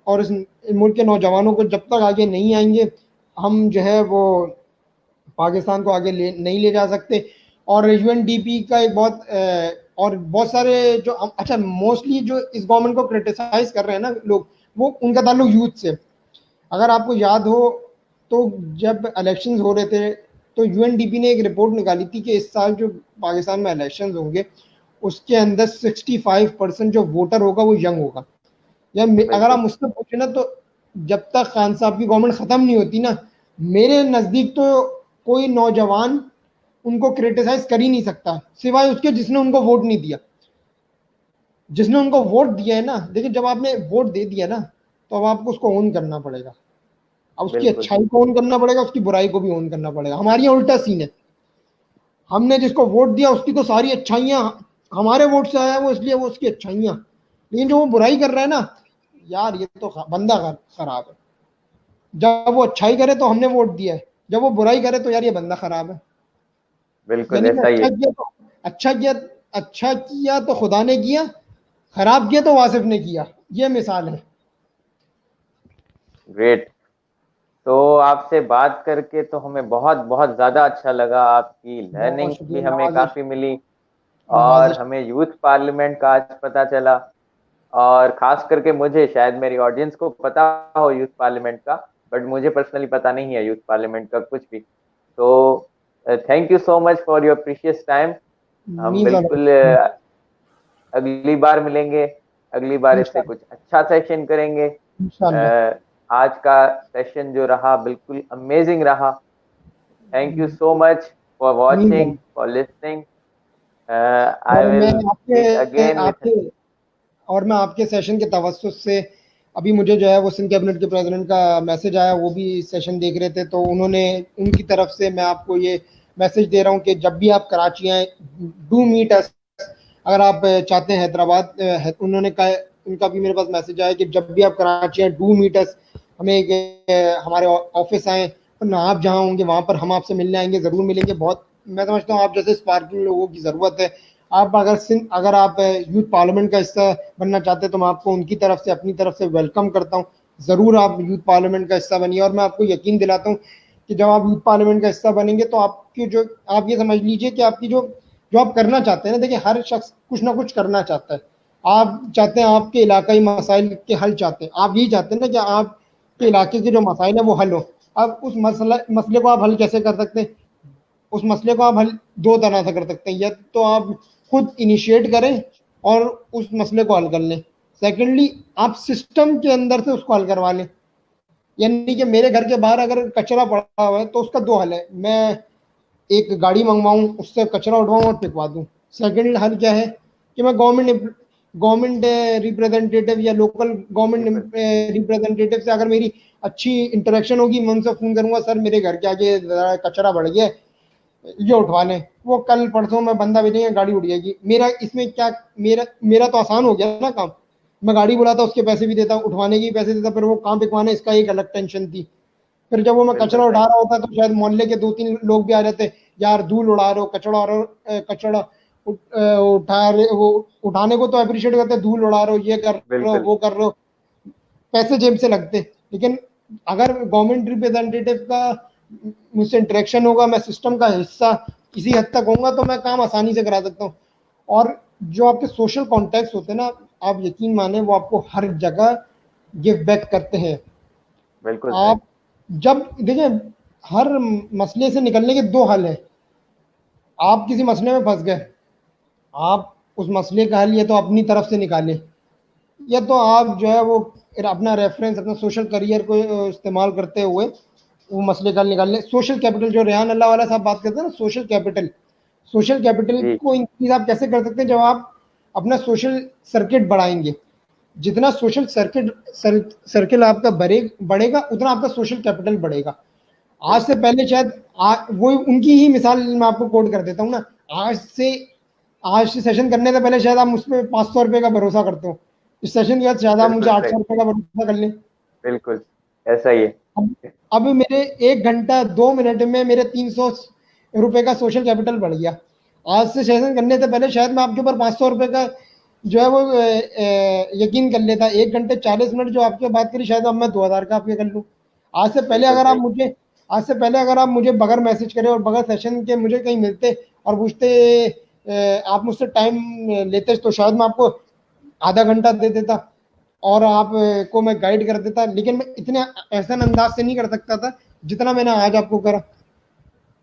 A: और इस मुल्क के नौजवानों को जब तक आगे नहीं आएंगे, हम जो है वो पाकिस्तान को आगे नहीं ले जा सकते। और यूएनडीपी का एक बहुत और बहुत सारे जो अच्छा मोस्टली जो इस गवर्नमेंट को क्रिटिसाइज कर रहे हैं ना लोग, वो उनका ताल्लुक यूथ से। अगर आपको याद हो तो जब इलेक्शंस हो रहे थे तो यूएनडीपी ने एक रिपोर्ट निकाली थी कि इस साल जो पाकिस्तान में इलेक्शंस होंगे उसके अंदर 65% जो वोटर होगा वो यंग होगा। या अगर आप
B: बिल्कुल।
A: मुझसे पूछे ना तो जब तक खान साहब की गवर्नमेंट खत्म नहीं होती ना, मेरे नजदीक तो कोई नौजवान उनको क्रिटिसाइज कर ही नहीं सकता सिवाय उसके जिसने उनको वोट नहीं दिया। जिसने उनको वोट दिया है ना, देखिए जब आपने वोट दे दिया ना तो अब आपको उसको ओन करना पड़ेगा। अब उसकी
B: बिल्कुल।
A: अच्छाई को ओन करना पड़ेगा, उसकी बुराई को भी ओन करना पड़ेगा। हमारे यहाँ उल्टा सीन है, हमने जिसको वोट दिया उसकी तो सारी अच्छाइयाँ हमारे वोट से आया वो, इसलिए वो उसकी अच्छाइयाँ, लेकिन जो वो बुराई कर रहा है ना, यार ये तो बंदा खराब है। जब वो अच्छाई करे तो हमने वोट दिया है, जब वो बुराई करे तो यार ये बंदा खराब है।
B: बिल्कुल
A: यानी कि
B: ऐसा ही है।
A: अच्छा किया तो खुदा ने किया, खराब किया तो वासिफ ने किया। ये मिसाल है।
B: ग्रेट। तो आपसे बात करके तो हमें बहुत बहुत ज्यादा अच्छा लगा, आपकी
A: बहुत
B: लर्निंग भी
A: शुक्रिया,
B: हमें
A: नवाजिश।
B: काफी मिली। और
A: नवाजिश।
B: हमें यूथ पार्लियामेंट का आज पता चला। और खास करके मुझे, शायद मेरी ऑडियंस को पता हो यूथ पार्लियामेंट का, बट मुझे पर्सनली पता नहीं है यूथ पार्लियामेंट का कुछ भी। तो thank you so much for your precious time. हम
A: मीन वाला।
B: बिल्कुल अगली बार मिलेंगे। अगली बार इससे
A: इंशाल्लाह।
B: कुछ अच्छा सेशन करेंगे।
A: इंशाल्लाह।
B: आज का सेशन जो रहा बिल्कुल अमेजिंग रहा। Thank you so much for
A: mean
B: watching,
A: वाला।
B: For listening. आई
A: और मैं
B: विल मीट
A: आपके
B: अगेन विथ।
A: आपके और मैं आपके सेशन के तवस्सुस से अभी मुझे जो है वो सिंध कैबिनेट के प्रेसिडेंट का मैसेज आया, वो भी सेशन देख रहे थे, तो उन्होंने उनकी तरफ से मैं आपको ये मैसेज दे रहा हूँ कि जब भी आप कराची आए, डू मीट अस। अगर आप चाहते हैं हैदराबाद उन्होंने कहा, उनका भी मेरे पास मैसेज आया कि जब भी आप कराची आए, डू मीट अस, हमें हमारे ऑफिस आए, और आप जहाँ होंगे वहाँ पर हम आपसे मिलने आएंगे, ज़रूर मिलेंगे। बहुत मैं समझता हूँ आप जैसे स्पार्किंग लोगों की ज़रूरत है। आप अगर आप यूथ पार्लियामेंट का हिस्सा बनना चाहते हैं तो मैं आपको उनकी तरफ से, अपनी तरफ से वेलकम करता हूँ। ज़रूर आप यूथ पार्लियामेंट का हिस्सा बनिए, और मैं आपको यकीन दिलाता हूँ कि जब आप यूथ पार्लियामेंट का हिस्सा बनेंगे तो आपकी जो, आप ये समझ लीजिए कि आपकी जो जो आप करना चाहते हैं ना, देखिए हर शख्स कुछ ना कुछ करना चाहता है। आप चाहते हैं आपके इलाकाई मसाइल के हल चाहते हैं, आप यही चाहते हैं ना कि आपके इलाके के जो मसाइल है वो हल हो। अब उस मसले को आप हल कैसे कर सकते हैं? उस मसले को आप हल दो तरह से कर सकते हैं, या तो आप खुद इनिशिएट करें और उस मसले को हल कर लें। सेकेंडली, आप सिस्टम के अंदर से उसको हल करवा लें। यानी कि मेरे घर के बाहर अगर कचरा पड़ा हुआ है तो उसका दो हल है, मैं एक गाड़ी मंगवाऊं, उससे कचरा उठवाऊं और फेंकवा दूं। सेकेंड हल क्या है कि मैं गवर्नमेंट रिप्रेजेंटेटिव या लोकल गवर्नमेंट रिप्रेजेंटेटिव से अगर मेरी अच्छी इंटरेक्शन होगी, मैं उनसे फोन करूंगा, सर मेरे घर के आगे कचरा बढ़ गया, ये उठवा लें। वो कल परसों में बंदा भेजेंगे, गाड़ी उठ जाएगी। मेरा इसमें क्या, मेरा मेरा तो आसान हो गया ना काम। मैं गाड़ी बुलाता, उसके पैसे भी देता, उठवाने के भी पैसे देता, फिर वो काम पिकवाने इसका एक अलग टेंशन थी। फिर जब वो मैं
B: बिल्कुल
A: कचरा
B: सही।
A: उठा रहा होता तो शायद मोहल्ले के दो तीन लोग भी आ जाते, यार धूल उड़ा रहे हो, कचरा उड़ा रहे हो, कचरा उठा रहे वो, उठाने को तो अप्रिशिएट करते, धूल उड़ा रहे हो, ये कर रहे हो,
B: बिल्कुल
A: वो कर रहे हो, पैसे जेब से लगते। लेकिन अगर गवर्नमेंट रिप्रेजेंटेटिव का मुझसे इंटरेक्शन होगा, मैं सिस्टम का हिस्सा किसी हद तक होऊंगा, तो मैं काम आसानी से करा सकता हूँ। और जो आपके सोशल कॉन्टेक्ट होते हैं ना, आप यकीन माने वो आपको हर जगह गिव बैक करते हैं।
B: बिल्कुल सही।
A: आप जब देखिए, हर मसले से निकलने के दो हल है। आप किसी मसले में फंस गए, आप उस मसले का हल या तो अपनी तरफ से निकालें, या तो आप जो है वो अपना रेफरेंस, अपना सोशल करियर को इस्तेमाल करते हुए वो मसले का हल निकाल लें। सोशल कैपिटल, जो रेहान अल्लाह वाला साहब बात करते हैं ना, सोशल कैपिटल
B: जी।
A: को इंक्रीज आप कैसे कर सकते हैं? जब आप अपना सोशल सर्किट बढ़ाएंगे, जितना सोशल सर्किल आपका बढ़ेगा, उतना आपका सोशल कैपिटल बढ़ेगा। आज से
B: बिल्कुल
A: पहले शायद वो उनकी ही मिसाल मैं आपको कोट कर देता हूँ ना। आज से सेशन करने से पहले शायद आप मुझ पर 500 रुपए का भरोसा करते हो, इस सेशन के बाद शायद आप मुझे
B: बिल्कुल
A: आठ
B: सही।
A: सौ रुपए का भरोसा कर लें।
B: बिल्कुल ऐसा ही है।
A: अब मेरे 1 घंटा 2 मिनट में मेरे 300 रुपए का सोशल कैपिटल बढ़ गया। आज से सेशन करने से पहले शायद मैं आपके ऊपर 500 रुपए का जो है वो यकीन कर लेता। 1 घंटे 40 मिनट जो आपके बात करी, शायद अब मैं 2000 का आपके कर लूँ। आज से पहले
B: बिल्कुल
A: अगर आप
B: सही।
A: मुझे आज से पहले अगर आप मुझे बगैर मैसेज करे और बगैर सेशन के मुझे कहीं मिलते और पूछते, आप मुझसे टाइम लेते, तो शायद मैं आपको आधा घंटा दे देता और आप को मैं गाइड कर देता। लेकिन मैं इतने एहसान अंदाज से नहीं कर सकता था जितना मैंने आज आपको करा।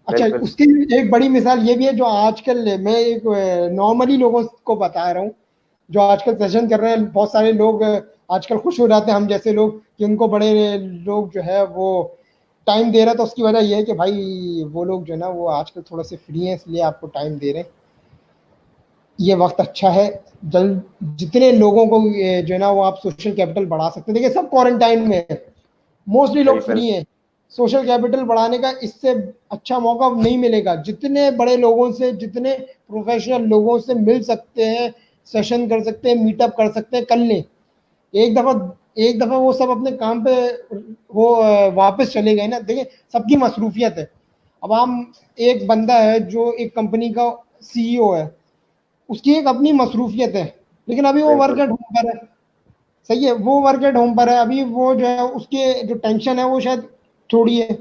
A: अच्छा,
B: बिल्कुल
A: उसकी एक बड़ी मिसाल ये भी है, जो आजकल मैं एक नॉर्मली लोगों को बता रहा हूँ, जो आजकल सेशन कर रहे हैं, बहुत सारे लोग आजकल खुश हो जाते हैं, हम जैसे लोग, कि उनको बड़े लोग जो है वो टाइम दे रहे हैं। तो उसकी वजह यह है कि भाई वो लोग जो है ना वो आजकल थोड़ा से फ्री हैं, इसलिए आपको टाइम दे रहे हैं। ये वक्त अच्छा है, जल्द जितने लोगों को जो है ना वो आप सोशल कैपिटल बढ़ा सकते हैं। देखिए सब क्वारंटाइन में है, मोस्टली लोग
B: बिल्कुल।
A: फ्री हैं। सोशल कैपिटल बढ़ाने का इससे अच्छा मौका नहीं मिलेगा। जितने बड़े लोगों से, जितने प्रोफेशनल लोगों से मिल सकते हैं, सेशन कर सकते हैं, मीटअप कर सकते हैं, कर लें। एक दफा एक दफा वो सब अपने काम पे वो वापस चले गए ना, देखिए सबकी मसरूफियत है। अब हम, एक बंदा है जो एक कंपनी का सीईओ है, उसकी एक अपनी मसरूफियत है, लेकिन अभी वो वर्क
B: बिल्कुल
A: एट होम पर है। सही है, वो वर्क एट होम पर है, अभी वो जो है उसके जो टेंशन है वो शायद थोड़ी है,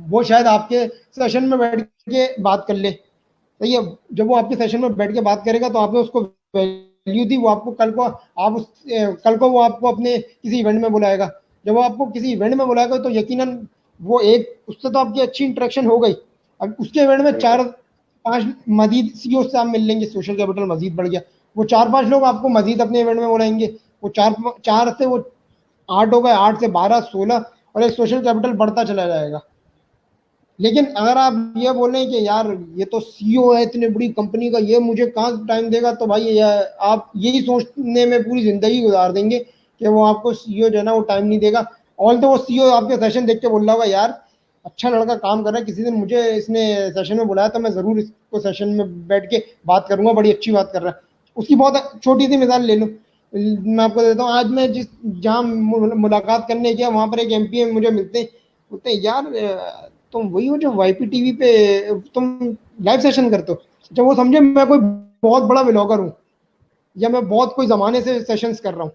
A: वो शायद आपके सेशन में बैठ के बात कर ले। सही है, जब वो आपके सेशन में बैठ के बात करेगा तो आपने उसको वैल्यू दी, वो आपको कल को वो आपको अपने किसी इवेंट में बुलाएगा। जब वो आपको किसी इवेंट में बुलाएगा तो यकीनन वो एक, उससे तो आपकी अच्छी इंटरेक्शन हो गई। अब उसके इवेंट में
B: बिल्कुल।
A: 4 5 मजीद सीईओ से आप मिल लेंगे, सोशल कैपिटल मजीद बढ़ गया। वो 4 5 लोग आपको मजीद अपने इवेंट में बुलाएंगे, वो चार चार से वो 8 हो गए, 8 से 12 16, और एक सोशल कैपिटल बढ़ता चला जाएगा। लेकिन अगर आप ये बोलें कि यार ये तो सीईओ है इतनी बड़ी कंपनी का, ये मुझे कहाँ टाइम देगा, तो भाई आप यही सोचने में पूरी जिंदगी गुजार देंगे कि वो आपको सीईओ जो है ना वो टाइम नहीं देगा। ऑल तो वो सीईओ आपके सेशन देख के बोल रहा होगा यार अच्छा लड़का काम कर रहा है, किसी दिन मुझे इसने सेशन में बुलाया तो मैं जरूर इसको सेशन में बैठ के बात करूंगा, बड़ी अच्छी बात कर रहा है। उसकी बहुत छोटी सी मिसाल ले लो, मैं आपको देता हूँ। आज मैं जिस जहाँ मुलाकात करने गया वहां पर एक एमपी मुझे मिलते हैं, बोलते हैं यार तुम वही हो जो वाईपी टीवी पे तुम लाइव सेशन करते हो। जब वो समझे मैं कोई बहुत बड़ा व्लॉगर हूँ या मैं बहुत कोई जमाने से सेशंस कर रहा हूँ।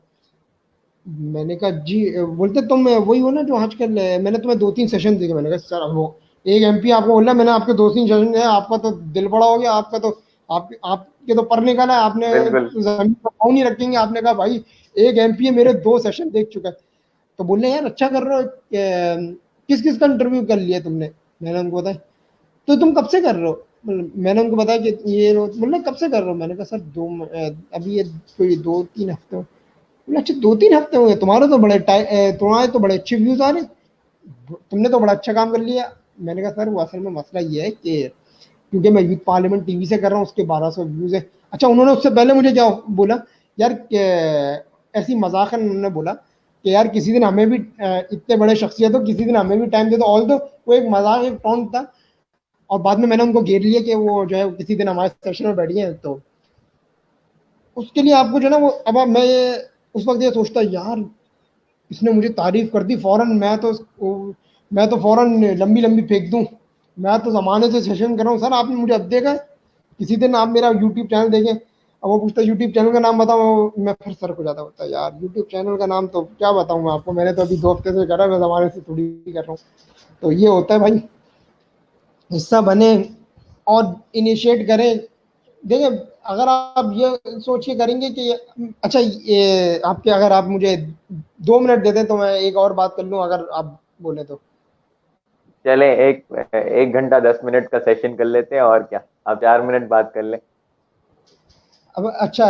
A: मैंने कहा जी, बोलते तुम वही हो ना जो आजकल मैंने तुम्हें 2-3 सेशन देखे। मैंने कहा सर वो एक एमपी आपको बोल रहा है मैंने आपके 2-3 सेशन है, आपका तो दिल बड़ा हो गया, आपका तो आपके तो पर निकला है, आपने
B: बिल्कुल।
A: जमीन पर पाँव नहीं रखेंगे। आपने कहा भाई एक एमपी मेरे 2 सेशन देख चुका है। तो बोले यार अच्छा कर रहे हो, किस किस का इंटरव्यू कर लिया तुमने। मैंने उनको बताया तो तुम कब से कर रहे हो। मैंने उनको बताया कि ये बोले कब से कर रहे हो। मैंने कहा सर अभी ये कोई 2-3 हफ्ते हो। बोले अच्छा 2-3 हफ्ते हुए, तुम्हारे तो बड़े अच्छे व्यूज आ रहे, तुमने तो बड़ा अच्छा काम कर लिया। मैंने कहा सर वो असल में मसला ये है कि क्योंकि मैं यूथ पार्लियामेंट टीवी से कर रहा हूँ उसके 1200 व्यूज है। अच्छा उन्होंने उससे पहले मुझे क्या बोला यार ऐसी मजाकन उन्होंने बोला कि यार किसी दिन हमें भी इतने बड़े शख्सियत हो, किसी दिन हमें भी टाइम दे दो। ऑल दो वो एक मजाक एक टोन था, और बाद में मैंने उनको घेर लिया कि वो जो है किसी दिन हमारे सेशन में बैठी है। तो उसके लिए आपको जो है ना वो अब मैं उस वक्त ये सोचता यार इसने मुझे तारीफ कर दी फौरन, मैं तो फौरन लंबी लंबी फेंक दूं। मैं तो जमाने से सेशन कर रहा हूँ सर, आपने मुझे अब देखा है, किसी दिन आप मेरा यूट्यूब चैनल देखें। अब वो पूछता यूट्यूब चैनल का नाम बताओ, मैं फिर सर को जाता होता यार यूट्यूब चैनल का नाम तो क्या बताऊं मैं आपको, मैंने तो अभी 2 हफ्ते से करा, मैं जमाने से थोड़ी कर रहा हूँ। तो ये होता है भाई, हिस्सा बने और इनिशिएट करें। देखिए अगर आप ये सोच के करेंगे कि अच्छा ये आपके, अगर आप मुझे 2 मिनट दे दें तो मैं एक और बात कर लूं, अगर आप बोले तो।
B: चले एक 1 घंटा 10 मिनट का सेशन कर लेते हैं, और क्या, आप 4 मिनट बात कर लें।
A: अब अच्छा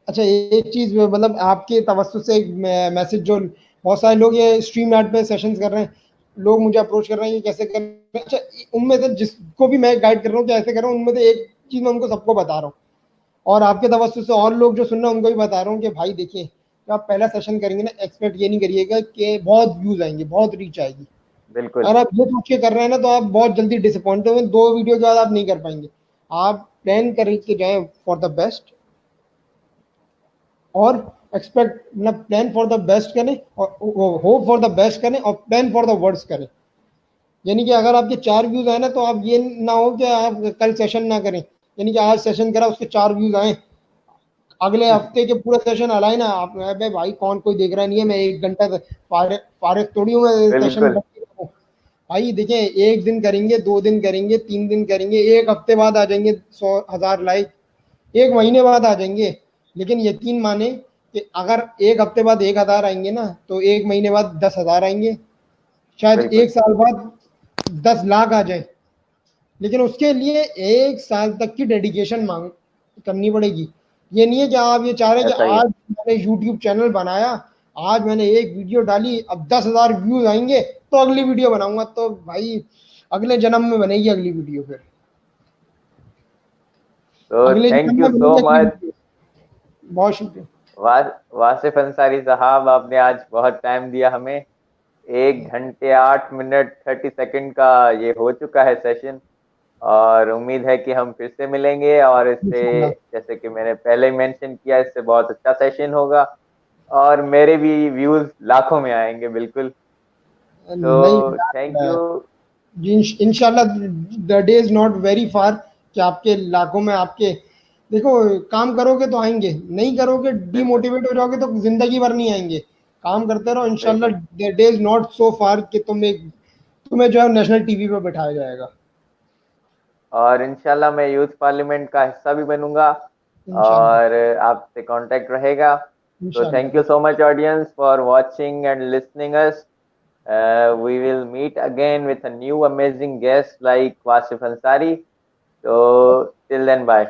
A: अच्छा एक चीज मतलब आपके तवज्जुह से एक मैसेज, जो बहुत सारे लोग ये स्ट्रीम ऐड पे सेशंस कर रहे हैं, लोग मुझे अप्रोच कर रहे हैं कि कैसे कर रहे हैं। अच्छा उनमें से जिसको भी मैं गाइड कर रहा हूँ कि ऐसे कर रहा हूँ, उनमें से एक चीज मैं उनको सबको बता रहा हूँ, और आपके तवज्जुह से और लोग जो सुन रहे हैं उनको भी बता रहा हूँ कि भाई देखिए जब आप पहला सेशन करेंगे ना, एक्सपेक्ट ये नहीं करिएगा कि बहुत व्यूज आएंगे, बहुत रीच आएगी।
B: बिल्कुल।
A: अगर आप ये सोच के कर रहे हैं ना तो आप बहुत जल्दी डिसअपॉइंट होंगे, 2 वीडियो के बाद आप नहीं कर पाएंगे। आप प्लान करके जाए फॉर द बेस्ट, और एक्सपेक्ट मतलब प्लान फॉर द बेस्ट करें और होप फॉर द बेस्ट करें और प्लान फॉर द वर्स्ट करें। यानी कि अगर आपके 4 व्यूज आए ना तो आप ये ना हो कि आप कल सेशन ना करें, यानी कि आज सेशन करा उसके 4 व्यूज आए, अगले हफ्ते के पूरे सेशन हलाए ना आप, अबे भाई कौन कोई देख रहा नहीं है, मैं 1 घंटा फारिग फारिग थोड़ी हूँ मैं सेशन
B: बिल्कुल।
A: करके रखूं। भाई देखिए एक दिन करेंगे, 2 दिन करेंगे, 3 दिन करेंगे, एक हफ्ते बाद आ जाएंगे 100,000 लाइक, एक महीने बाद आ जाएंगे। लेकिन यकीन माने कि अगर एक हफ्ते बाद 1,000 आएंगे ना तो एक महीने बाद 10,000 आएंगे, शायद
B: बिल्कुल।
A: एक साल बाद 10 लाख आ जाए। लेकिन उसके लिए 1 साल तक की डेडिकेशन मांग करनी पड़ेगी। ये नहीं है कि आप ये चाह रहे हैं कि
B: ऐसा ही है।
A: आज मैंने यूट्यूब चैनल बनाया, आज मैंने एक वीडियो डाली, अब 10,000 व्यूज आएंगे तो अगली वीडियो बनाऊंगा, तो भाई अगले जन्म में बनेगी अगली वीडियो, फिर
B: तो
A: अगले
B: थैंक
A: जन्म
B: यू
A: में
B: सो
A: बनेगी अगली
B: मच।
A: वीडियो। बहुत शुक्रिया।
B: वासिफ अंसारी साहब, आपने आज बहुत टाइम दिया हमें। 1 घंटे 8 मिनट 30 सेकंड का ये हो चुका है सेशन, और उम्मीद है कि हम फिर से मिलेंगे, और इससे,
A: इंशाल्लाह।
B: जैसे कि मैंने पहले मेंशन किया, इससे बहुत अच्छा सेशन होगा, और मेरे भी व्यूज लाखों में आएंगे। बिल्कुल।
A: नहीं
B: तो थैंक यू।
A: जी इंशाल्लाह, the day is not very far कि आपके लाखों में आपके, देखो काम करोगे तो आएंगे, नहीं करोगे
B: बिल्कुल।
A: डिमोटिवेट हो जाओगे तो जिंदगी भर नहीं आएंगे। काम करते रहो इंशाल्लाह,
B: बिल्कुल।
A: The day is not so far कि तुम्हें जो है नेशनल टीवी पे बैठाया जाएगा।
B: और इंशाल्लाह मैं यूथ पार्लियामेंट का हिस्सा भी बनूंगा,
A: इंशाल्लाह।
B: और आपसे कांटेक्ट रहेगा। So
A: इंशाल्लाह
B: thank you so much, audience, for watching and listening us. We will meet again with a new amazing guest like Wasif Ansari. So till then, bye.